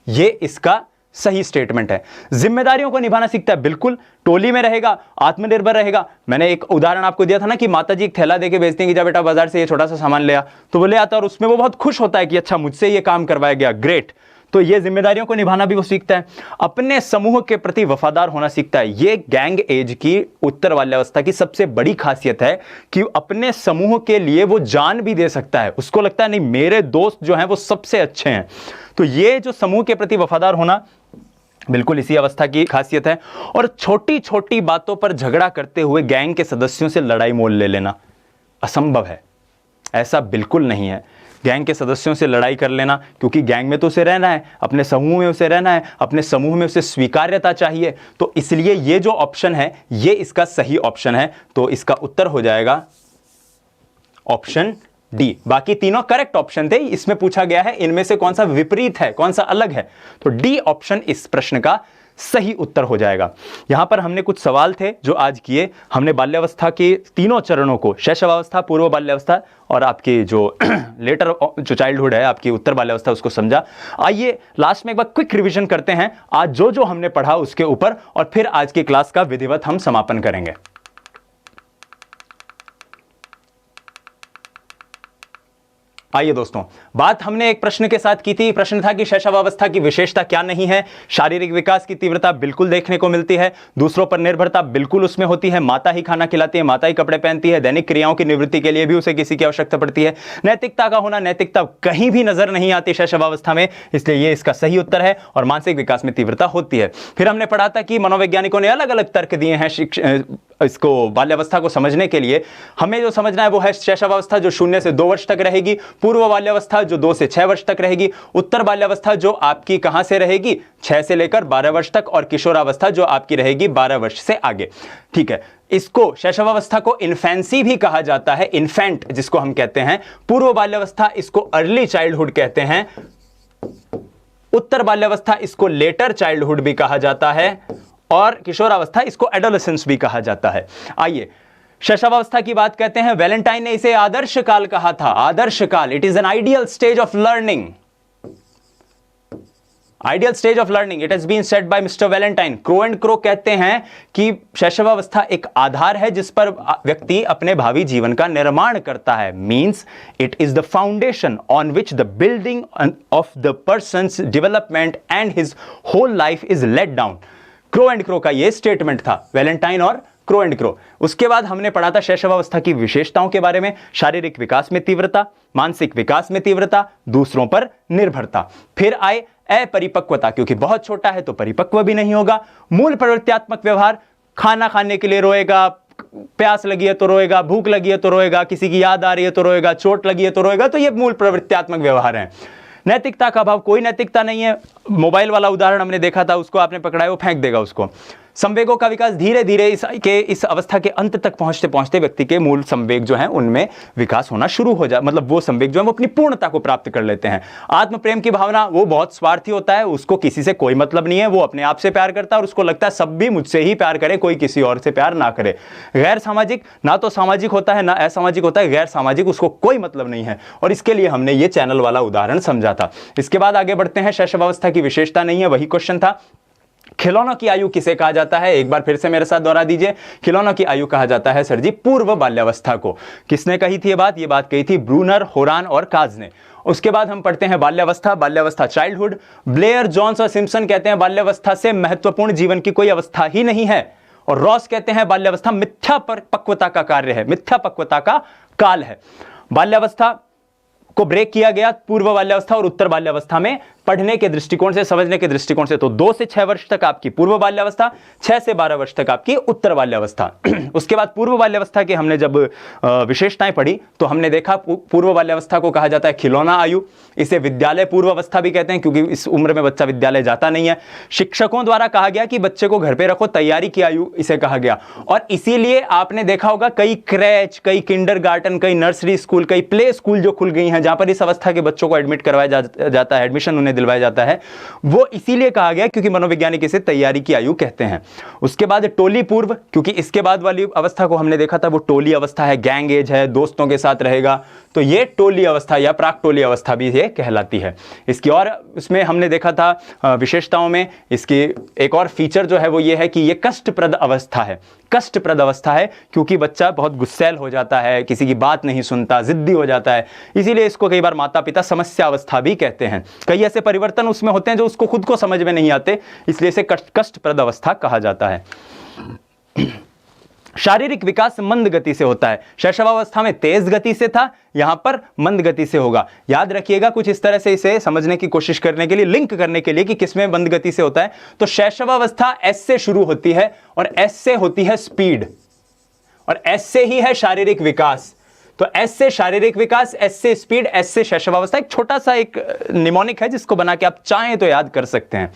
ये इसका सही स्टेटमेंट है। जिम्मेदारियों को निभाना सीखता है, बिल्कुल टोली में रहेगा, आत्मनिर्भर रहेगा। मैंने एक उदाहरण आपको दिया था ना कि माताजी एक थैला देके बेचती हैं कि जा बेटा बाजार से ये छोटा सा सामान ले आ, तो वो ले आता है और उसमें वो बहुत खुश होता है कि अच्छा मुझसे ये काम करवाया गया, ग्रेट। तो ये जिम्मेदारियों को निभाना भी वो सीखता है। अपने समूह के प्रति वफादार होना सीखता है। ये गैंग एज की उत्तर बाल्यावस्था की सबसे बड़ी खासियत है कि अपने समूह के लिए वो जान भी दे सकता है। उसको लगता है नहीं, मेरे दोस्त जो हैं वो सबसे अच्छे हैं। तो ये जो समूह के प्रति वफादार होना बिल्कुल इसी अवस्था की खासियत है। और छोटी छोटी बातों पर झगड़ा करते हुए गैंग के सदस्यों से लड़ाई मोल ले लेना असंभव है, ऐसा बिल्कुल नहीं है। गैंग के सदस्यों से लड़ाई कर लेना, क्योंकि गैंग में तो उसे रहना है, अपने समूह में उसे रहना है, अपने समूह में उसे स्वीकार्यता चाहिए, तो इसलिए ये जो ऑप्शन है ये इसका सही ऑप्शन है। तो इसका उत्तर हो जाएगा ऑप्शन डी। बाकी तीनों करेक्ट ऑप्शन थे, इसमें पूछा गया है इनमें से कौन सा विपरीत है, कौन सा अलग है, तो डी ऑप्शन इस प्रश्न का सही उत्तर हो जाएगा। यहां पर हमने कुछ सवाल थे जो आज किए। हमने बाल्यावस्था के तीनों चरणों को, शैशवावस्था, पूर्व बाल्यावस्था और आपकी जो लेटर जो चाइल्डहुड है आपकी उत्तर बाल्यावस्था, उसको समझा। आइए लास्ट में एक बार क्विक रिवीजन करते हैं आज जो जो हमने पढ़ा उसके ऊपर, और फिर आज की क्लास का विधिवत हम समापन करेंगे। आइए दोस्तों, बात हमने एक प्रश्न के साथ की थी। प्रश्न था कि शैशवावस्था की विशेषता क्या नहीं है। शारीरिक विकास की तीव्रता बिल्कुल देखने को मिलती है, दूसरों पर निर्भरता बिल्कुल उसमें होती है, माता ही खाना खिलाती है, माता ही कपड़े पहनती है, दैनिक क्रियाओं की निवृत्ति के लिए भी उसे किसी की आवश्यकता पड़ती है, नैतिकता का होना, नैतिकता कहीं भी नजर नहीं आती शैशवावस्था में, इसलिए ये इसका सही उत्तर है। और मानसिक विकास में तीव्रता होती है। फिर हमने पढ़ा था कि मनोवैज्ञानिकों ने अलग अलग तर्क दिए हैं इसको बाल्यावस्था को समझने के लिए। हमें जो समझना है वो है शैशवावस्था जो 0 से 2 वर्ष तक रहेगी, पूर्व बाल्यावस्था जो 2 से 6 वर्ष तक रहेगी, उत्तर बाल्यावस्था जो आपकी कहां से रहेगी 6 से लेकर 12 वर्ष तक, और किशोरावस्था जो आपकी रहेगी 12 वर्ष से आगे। ठीक है, इसको शैशवावस्था को इन्फेंसी भी कहा जाता है, इन्फेंट जिसको हम कहते हैं। पूर्व बाल्यावस्था इसको अर्ली चाइल्डहुड कहते हैं, उत्तर बाल्यावस्था इसको लेटर चाइल्डहुड भी कहा जाता है, और किशोरावस्था इसको एडोलेसेंस भी कहा जाता है। आइए शैशवावस्था की बात कहते हैं। वैलेंटाइन ने इसे आदर्श काल कहा था, आदर्श काल। It is an ideal stage of learning, ideal stage of learning, it has been said by mister Valentine. Crow and Crow कहते हैं कि शैशवावस्था एक आधार है जिस पर व्यक्ति अपने भावी जीवन का निर्माण करता है। Means it is the foundation on which the building of the person's development and his whole life is let down. Crow and Crow का यह स्टेटमेंट था, वैलेंटाइन और क्रो एंड क्रो। उसके बाद हमने पढ़ा था शैशवावस्था की विशेषताओं के बारे में। शारीरिक विकास में तीव्रता, मानसिक विकास में तीव्रता, दूसरों पर निर्भरता। फिर आए अपरिपक्वता, क्योंकि बहुत छोटा है तो परिपक्व भी नहीं होगा। मूल प्रवृत्त्यात्मक व्यवहार, खाना खाने के लिए रोएगा, प्यास लगी है तो रोएगा, भूख लगी है तो रोएगा, किसी की याद आ रही है तो रोएगा, चोट लगी है तो रोएगा, तो ये मूल प्रवृत्त्यात्मक व्यवहार है। नैतिकता का अभाव, कोई नैतिकता नहीं है। मोबाइल वाला उदाहरण हमने देखा था, उसको आपने पकड़ा है वो फेंक देगा उसको। संवेगों का विकास, धीरे धीरे इस अवस्था के अंत तक पहुंचते पहुंचते व्यक्ति के मूल संवेग जो हैं उनमें विकास होना शुरू हो जाए, मतलब वो संवेग जो है वो अपनी पूर्णता को प्राप्त कर लेते हैं। आत्म प्रेम की भावना, वो बहुत स्वार्थी होता है, उसको किसी से कोई मतलब नहीं है, वो अपने आप से प्यार करता है और उसको लगता है सब भी मुझसे ही प्यार करे, कोई किसी और से प्यार ना करे। गैर सामाजिक, ना तो सामाजिक होता है ना असामाजिक होता है, गैर सामाजिक, उसको कोई मतलब नहीं है, और इसके लिए हमने ये चैनल वाला उदाहरण समझा था। इसके बाद आगे बढ़ते हैं। शैशवावस्था की विशेषता नहीं है, वही क्वेश्चन था। खिलौनों की आयु किसे कहा जाता है? एक बार फिर से मेरे साथ दोहरा दीजिए। खिलौनों की आयु कहा जाता है सर जी पूर्व बाल्यावस्था को। किसने कही थी ये बात? ये बात कही थी ब्रूनर, होरान और काज ने। उसके बाद हम पढ़ते हैं बाल्यावस्था। बाल्यावस्था चाइल्डहुड। ब्लेयर, जॉन्स और सिम्पसन कहते हैं बाल्यावस्था से महत्वपूर्ण जीवन की कोई अवस्था ही नहीं है, और रॉस कहते हैं बाल्यावस्था मिथ्या पक्वता का कार्य है, मिथ्या पक्वता का काल है। बाल्यावस्था को ब्रेक किया गया पूर्व बाल्यावस्था और उत्तर बाल्यावस्था में पढ़ने के दृष्टिकोण से, समझने के दृष्टिकोण से। तो 2 से 6 वर्ष तक आपकी पूर्व बाल्यावस्था, 6 से 12 वर्ष तक आपकी उत्तर बाल्यावस्था। उसके बाद पूर्व बाल्यावस्था की हमने जब विशेषताएं पढ़ी तो हमने देखा पूर्व बाल्यावस्था को कहा जाता है खिलौना आयु। इसे विद्यालय पूर्व अवस्था भी कहते हैं, क्योंकि इस उम्र में बच्चा विद्यालय जाता नहीं है। शिक्षकों द्वारा कहा गया कि बच्चे को घर पे रखो, तैयारी की आयु इसे कहा गया। और इसीलिए आपने देखा होगा कई क्रैच, कई किंडरगार्टन, कई नर्सरी स्कूल, कई प्ले स्कूल जो खुल गई हैं जहां पर इस अवस्था के बच्चों को एडमिट करवाया जाता है, एडमिशन उन्हें दिलवाया जाता है, वो इसीलिए कहा गया क्योंकि मनोवैज्ञानिक इसे तैयारी की आयु कहते हैं। उसके बाद टोली पूर्व, क्योंकि इसके बाद वाली अवस्था को हमने देखा था वो टोली अवस्था है, गैंग एज है, दोस्तों के साथ रहेगा, तो ये टोली अवस्था या प्राक टोली अवस्था भी ये कहलाती है। इसकी और उसमें हमने देखा था विशेषताओं में इसकी एक और फीचर जो है वो ये है कि ये कष्टप्रद अवस्था है। कष्टप्रद अवस्था है क्योंकि बच्चा बहुत गुस्सैल हो जाता है, किसी की बात नहीं सुनता, जिद्दी हो जाता है, इसीलिए इसको कई बार माता पिता समस्या अवस्था भी कहते हैं। कई ऐसे परिवर्तन उसमें होते हैं जो उसको खुद को समझ में नहीं आते, इसलिए इसे कष्टप्रद अवस्था कहा जाता है। शारीरिक विकास मंद गति से होता है। शैशवावस्था में तेज गति से था, यहां पर मंद गति से होगा। याद रखिएगा कुछ इस तरह से इसे समझने की कोशिश करने के लिए, लिंक करने के लिए कि किसमें मंद गति से होता है। तो शैशवावस्था एस से शुरू होती है और एस से होती है स्पीड, और एस से ही है शारीरिक विकास। तो एस से शारीरिक विकास, एस से स्पीड, एस से शैशवावस्था। एक छोटा सा एक निमोनिक है जिसको बना के आप चाहें तो याद कर सकते हैं।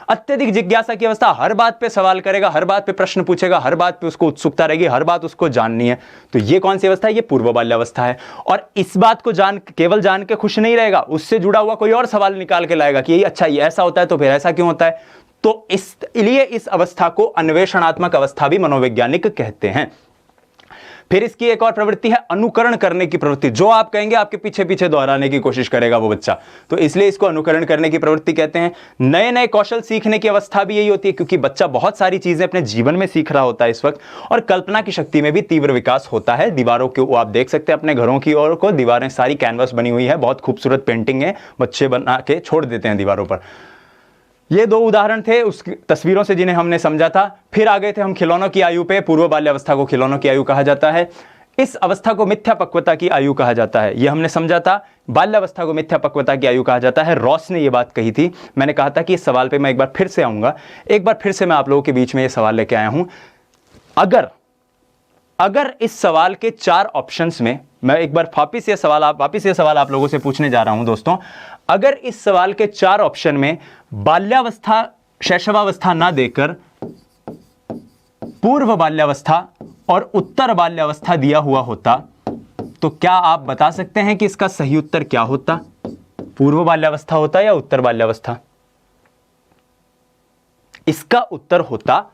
अत्यधिक जिज्ञासा की अवस्था, हर बात पे सवाल करेगा, हर बात पे प्रश्न पूछेगा, हर बात पे उसको उत्सुकता रहेगी, हर बात उसको जाननी है। तो ये कौन सी अवस्था है? ये पूर्व बाल्यावस्था है। और इस बात को केवल जान के खुश नहीं रहेगा, उससे जुड़ा हुआ कोई और सवाल निकाल के लाएगा कि अच्छा ये ऐसा होता है तो फिर ऐसा क्यों होता है। तो इसलिए इस अवस्था को अन्वेषणात्मक अवस्था भी मनोवैज्ञानिक कहते हैं। फिर इसकी एक और प्रवृत्ति है अनुकरण करने की प्रवृत्ति, जो आप कहेंगे आपके पीछे पीछे दोहराने की कोशिश करेगा वो बच्चा, तो इसलिए इसको अनुकरण करने की प्रवृत्ति कहते हैं। नए नए कौशल सीखने की अवस्था भी यही होती है, क्योंकि बच्चा बहुत सारी चीजें अपने जीवन में सीख रहा होता है इस वक्त, और कल्पना की शक्ति में भी तीव्र विकास होता है। दीवारों के आप देख सकते हैं अपने घरों की ओर को, दीवारें सारी कैनवस बनी हुई है, बहुत खूबसूरत पेंटिंग है, बच्चे बना के छोड़ देते हैं दीवारों पर। ये दो उदाहरण थे उस तस्वीरों से जिन्हें हमने समझा था। फिर आ गए थे हम खिलौनों की आयु पे। पूर्व बाल्यावस्था को खिलौनों की आयु कहा जाता है, इस अवस्था को मिथ्या पक्वता की आयु कहा जाता है। यह हमने समझा था। बाल्यावस्था को मिथ्या पक्वता की आयु कहा जाता है। रॉस ने यह बात कही थी। मैंने कहा था कि इस सवाल पे मैं एक बार फिर से आऊंगा, एक बार फिर से मैं आप लोगों के बीच में यह सवाल लेके आया हूं। अगर इस सवाल के 4 ऑप्शंस में, मैं एक बार वापिस ये सवाल आप लोगों से पूछने जा रहा हूं दोस्तों, अगर इस सवाल के 4 ऑप्शन में बाल्यावस्था, शैशवावस्था ना देकर पूर्व बाल्यावस्था और उत्तर बाल्यावस्था दिया हुआ होता, तो क्या आप बता सकते हैं कि इसका सही उत्तर क्या होता? पूर्व बाल्यावस्था होता या उत्तर बाल्यावस्था? इसका उत्तर होता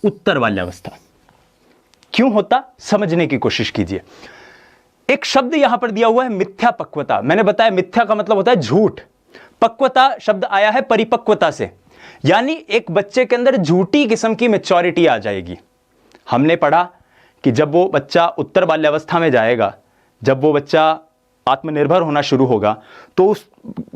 उत्तर बाल्यावस्था। क्यों होता, समझने की कोशिश कीजिए। एक शब्द यहां पर दिया हुआ है मिथ्या पक्वता। मैंने बताया मिथ्या का मतलब होता है झूठ, पक्वता शब्द आया है परिपक्वता से, यानी एक बच्चे के अंदर झूठी किस्म की मैच्योरिटी आ जाएगी। हमने पढ़ा कि जब वो बच्चा उत्तर बाल्यावस्था में जाएगा, जब वो बच्चा आत्मनिर्भर होना शुरू होगा, तो उस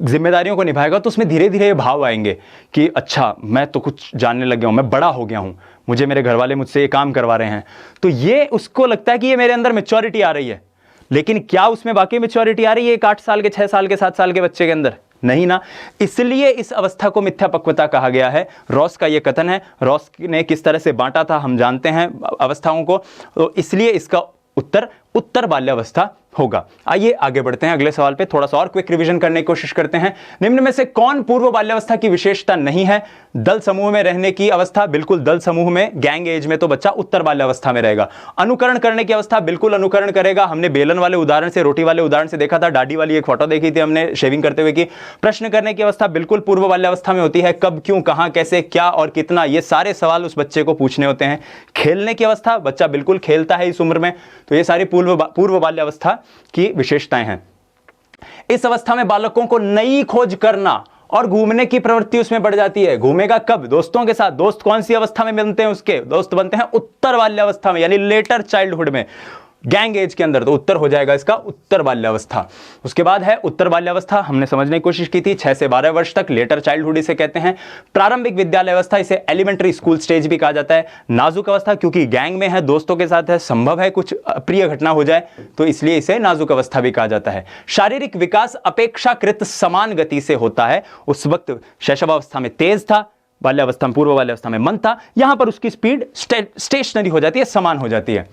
जिम्मेदारियों को निभाएगा, तो उसमें धीरे धीरे ये भाव आएंगे कि अच्छा मैं तो कुछ जानने लग गया हूं, मैं बड़ा हो गया हूं, मुझे मेरे घर वाले मुझसे ये काम करवा रहे हैं। तो ये उसको लगता है कि ये मेरे अंदर मैच्योरिटी आ रही है। लेकिन क्या उसमें वाकई मैच्योरिटी आ रही है एक 8 साल के, 6 साल के, 7 साल के बच्चे के अंदर? नहीं ना। इसलिए इस अवस्था को मिथ्या पक्वता कहा गया है। रॉस का यह कथन है। रॉस ने किस तरह से बांटा था हम जानते हैं अवस्थाओं को, तो इसलिए इसका उत्तर उत्तर बाल्यावस्था होगा। आइए आगे बढ़ते हैं अगले सवाल पे, थोड़ा सा और क्विक रिवीजन करने की कोशिश करते हैं। निम्न में से कौन पूर्व बाल्यावस्था की विशेषता नहीं है? दल समूह में रहने की अवस्था, बिल्कुल दल समूह में, गैंग एज में तो बच्चा उत्तर बाल्यावस्था में रहेगा। अनुकरण करने की अवस्था, बिल्कुल अनुकरण करेगा। हमने बेलन वाले उदाहरण से, रोटी वाले उदाहरण से देखा था, दाढ़ी वाली एक फोटो देखी थी हमने शेविंग करते हुए की। प्रश्न करने की अवस्था बिल्कुल पूर्व बाल्यावस्था में होती है। कब, क्यों, कहां, कैसे, क्या और कितना, ये सारे सवाल उस बच्चे को पूछने होते हैं। खेलने की अवस्था, बच्चा बिल्कुल खेलता है इस उम्र में, तो ये सारी पूर्व बाल्यावस्था की विशेषताएं हैं। इस अवस्था में बालकों को नई खोज करना और घूमने की प्रवृत्ति उसमें बढ़ जाती है। घूमेगा कब? दोस्तों के साथ। दोस्त कौन सी अवस्था में बनते हैं उसके? दोस्त बनते हैं उत्तर बाल्यावस्था में, यानी लेटर चाइल्डहुड में, गैंग एज के अंदर। तो उत्तर हो जाएगा इसका उत्तर बाल्यावस्था। उसके बाद है उत्तर बाल्यावस्था, हमने समझने की कोशिश की थी, 6 से 12 वर्ष तक, लेटर चाइल्डहुड इसे कहते हैं। प्रारंभिक विद्यालय अवस्था, इसे एलिमेंट्री स्कूल स्टेज भी कहा जाता है। नाजुक अवस्था, क्योंकि गैंग में है, दोस्तों के साथ है, संभव है कुछ अप्रिय घटना हो जाए, तो इसलिए इसे नाजुक अवस्था भी कहा जाता है। शारीरिक विकास अपेक्षाकृत समान गति से होता है। उस वक्त शैशवावस्था में तेज था, बाल्यावस्था में, पूर्व बाल्यावस्था में मंद था। यहां पर उसकी स्पीड स्टेशनरी हो जाती है, समान हो जाती है।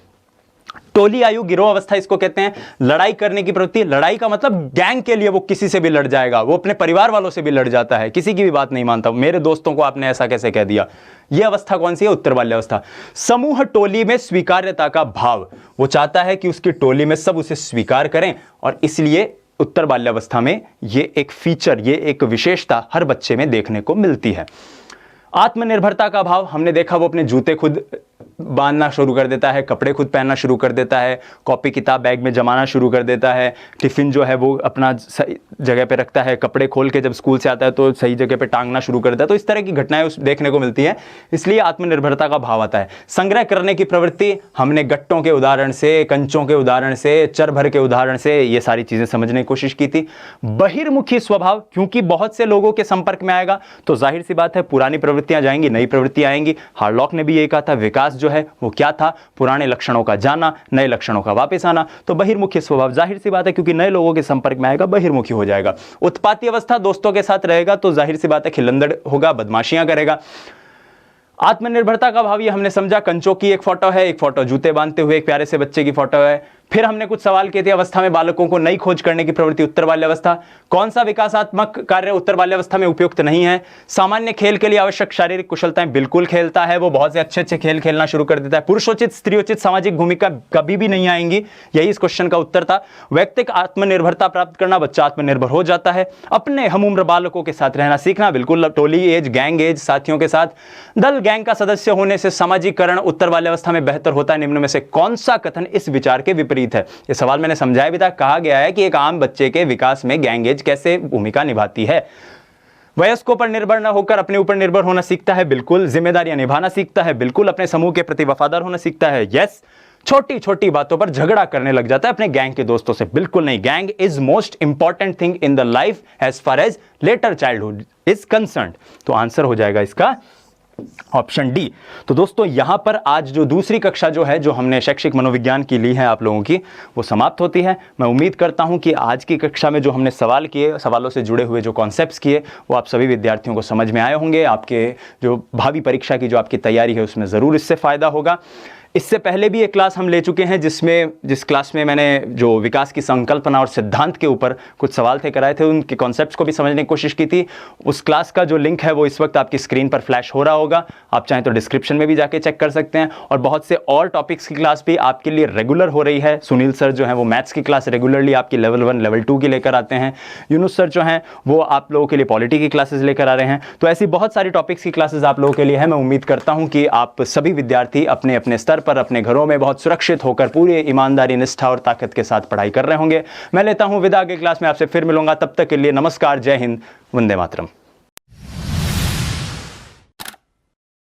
टोली आयु, गिरोह अवस्था इसको कहते हैं। लड़ाई करने की प्रवृत्ति, लड़ाई का मतलब गैंग के लिए वो किसी से भी लड़ जाएगा, वो अपने परिवार वालों से भी लड़ जाता है, किसी की भी बात नहीं मानता, मेरे दोस्तों को आपने ऐसा कैसे कह दिया। यह अवस्था कौन सी है? उत्तर बाल्यावस्था। समूह टोली में स्वीकार्यता का भाव, वो चाहता है कि उसकी टोली में सब उसे स्वीकार करें, और इसलिए उत्तर बाल्यावस्था में ये एक फीचर, ये एक विशेषता हर बच्चे में देखने को मिलती है। आत्मनिर्भरता का भाव, हमने देखा वो अपने जूते खुद बांधना शुरू कर देता है, कपड़े खुद पहनना शुरू कर देता है, कॉपी किताब बैग में जमाना शुरू कर देता है, टिफिन जो है वो अपना सही जगह पे रखता है, कपड़े खोल के जब स्कूल से आता है तो सही जगह पे टांगना शुरू कर देता है। तो इस तरह की घटनाएं उस देखने को मिलती है, इसलिए आत्मनिर्भरता का भाव आता है। संग्रह करने की प्रवृत्ति, हमने गट्टों के उदाहरण से, कंचों के उदाहरण से, चरभर के उदाहरण से ये सारी चीजें समझने की कोशिश की थी। बहिर्मुखी स्वभाव, क्योंकि बहुत से लोगों के संपर्क में आएगा तो जाहिर सी बात है पुरानी प्रवृत्तियां जाएंगी, नई प्रवृत्तियां आएंगी। हार्लॉक ने भी यही कहा था, विकास जो है वो क्या था? पुराने लक्षणों का जाना, नए लक्षणों का वापस आना। तो बहिर्मुखी स्वभाव, जाहिर सी बात है क्योंकि नए लोगों के संपर्क में आएगा, बहिर्मुखी हो जाएगा। उत्पाती अवस्था, दोस्तों के साथ रहेगा तो जाहिर सी बात है खिलंदड़ होगा, बदमाशियां करेगा। आत्मनिर्भरता का भाव, ये हमने समझा। कंचों की एक फोटो है, एक फोटो जूते बांधते हुए एक प्यारे से बच्चे की फोटो है। फिर हमने कुछ सवाल किए थे, अवस्था में बालकों को नई खोज करने की प्रवृत्ति उत्तर बाल्यावस्था, कौन सा विकासात्मक कार्य उत्तर बाल्यावस्था में उपयुक्त नहीं है, सामान्य खेल के लिए आवश्यक शारीरिक कुशलताएं बिल्कुल खेलता है, वो बहुत से अच्छे अच्छे खेल खेलना शुरू कर देता है, पुरुषोचित स्त्रीयोचित सामाजिक भूमिका कभी भी नहीं आएंगी, यही इस क्वेश्चन का उत्तर था। व्यक्तिगत आत्मनिर्भरता प्राप्त करना, बच्चा आत्मनिर्भर हो जाता है, अपने हम उम्र बालकों के साथ रहना सीखना, बिल्कुल टोली एज गैंग एज साथियों के साथ, दल गैंग का सदस्य होने से सामाजिकरण उत्तर बाल्यावस्था में बेहतर होता है, निम्न में से कौन सा कथन इस विचार के विपरीत है। यह सवाल मैंने समझाया भी था, कहा गया है कि एक आम बच्चे के विकास में गैंग एज कैसे भूमिका निभाती है। वयस्कों पर निर्भर न होकर अपने ऊपर निर्भर होना सीखता है, बिल्कुल। जिम्मेदारियां निभाना सीखता है, बिल्कुल। अपने समूह के प्रति वफादार होना सीखता है, यस। छोटी छोटी बातों पर झगड़ा करने लग जाता है अपने गैंग के दोस्तों से, बिल्कुल नहीं। Gang is most important thing in the life as far as later childhood is concerned. तो आंसर हो जाएगा इसका ऑप्शन डी। तो दोस्तों यहां पर आज जो दूसरी कक्षा जो है, जो हमने शैक्षिक मनोविज्ञान की ली है आप लोगों की, वो समाप्त होती है। मैं उम्मीद करता हूं कि आज की कक्षा में जो हमने सवाल किए, सवालों से जुड़े हुए जो कॉन्सेप्ट्स किए, वो आप सभी विद्यार्थियों को समझ में आए होंगे। आपके जो भावी परीक्षा की जो आपकी तैयारी है उसमें ज़रूर इससे फ़ायदा होगा। इससे पहले भी एक क्लास हम ले चुके हैं जिस क्लास में मैंने जो विकास की संकल्पना और सिद्धांत के ऊपर कुछ सवाल थे कराए थे, उनके कॉन्सेप्ट्स को भी समझने की कोशिश की थी। उस क्लास का जो लिंक है वो इस वक्त आपकी स्क्रीन पर फ्लैश हो रहा होगा, आप चाहें तो डिस्क्रिप्शन में भी जाके चेक कर सकते हैं। और बहुत से और टॉपिक्स की क्लास भी आपके लिए रेगुलर हो रही है। सुनील सर जो हैं वो मैथ्स की क्लास रेगुलरली आपकी लेवल 1 लेवल 2 की लेकर आते हैं। यूनुस सर जो हैं वो आप लोगों के लिए पॉलिटी की क्लासेस लेकर आ रहे हैं। तो ऐसी बहुत सारी टॉपिक्स की क्लासेस आप लोगों के लिए है। मैं उम्मीद करता हूँ कि आप सभी विद्यार्थी अपने अपने स्तर पर अपने घरों में बहुत सुरक्षित होकर पूरे ईमानदारी, निष्ठा और ताकत के साथ पढ़ाई कर रहे होंगे। मैं लेता हूं विदा, अगली क्लास में आपसे फिर मिलूंगा। तब तक के लिए नमस्कार, जय हिंद, वंदे मातरम।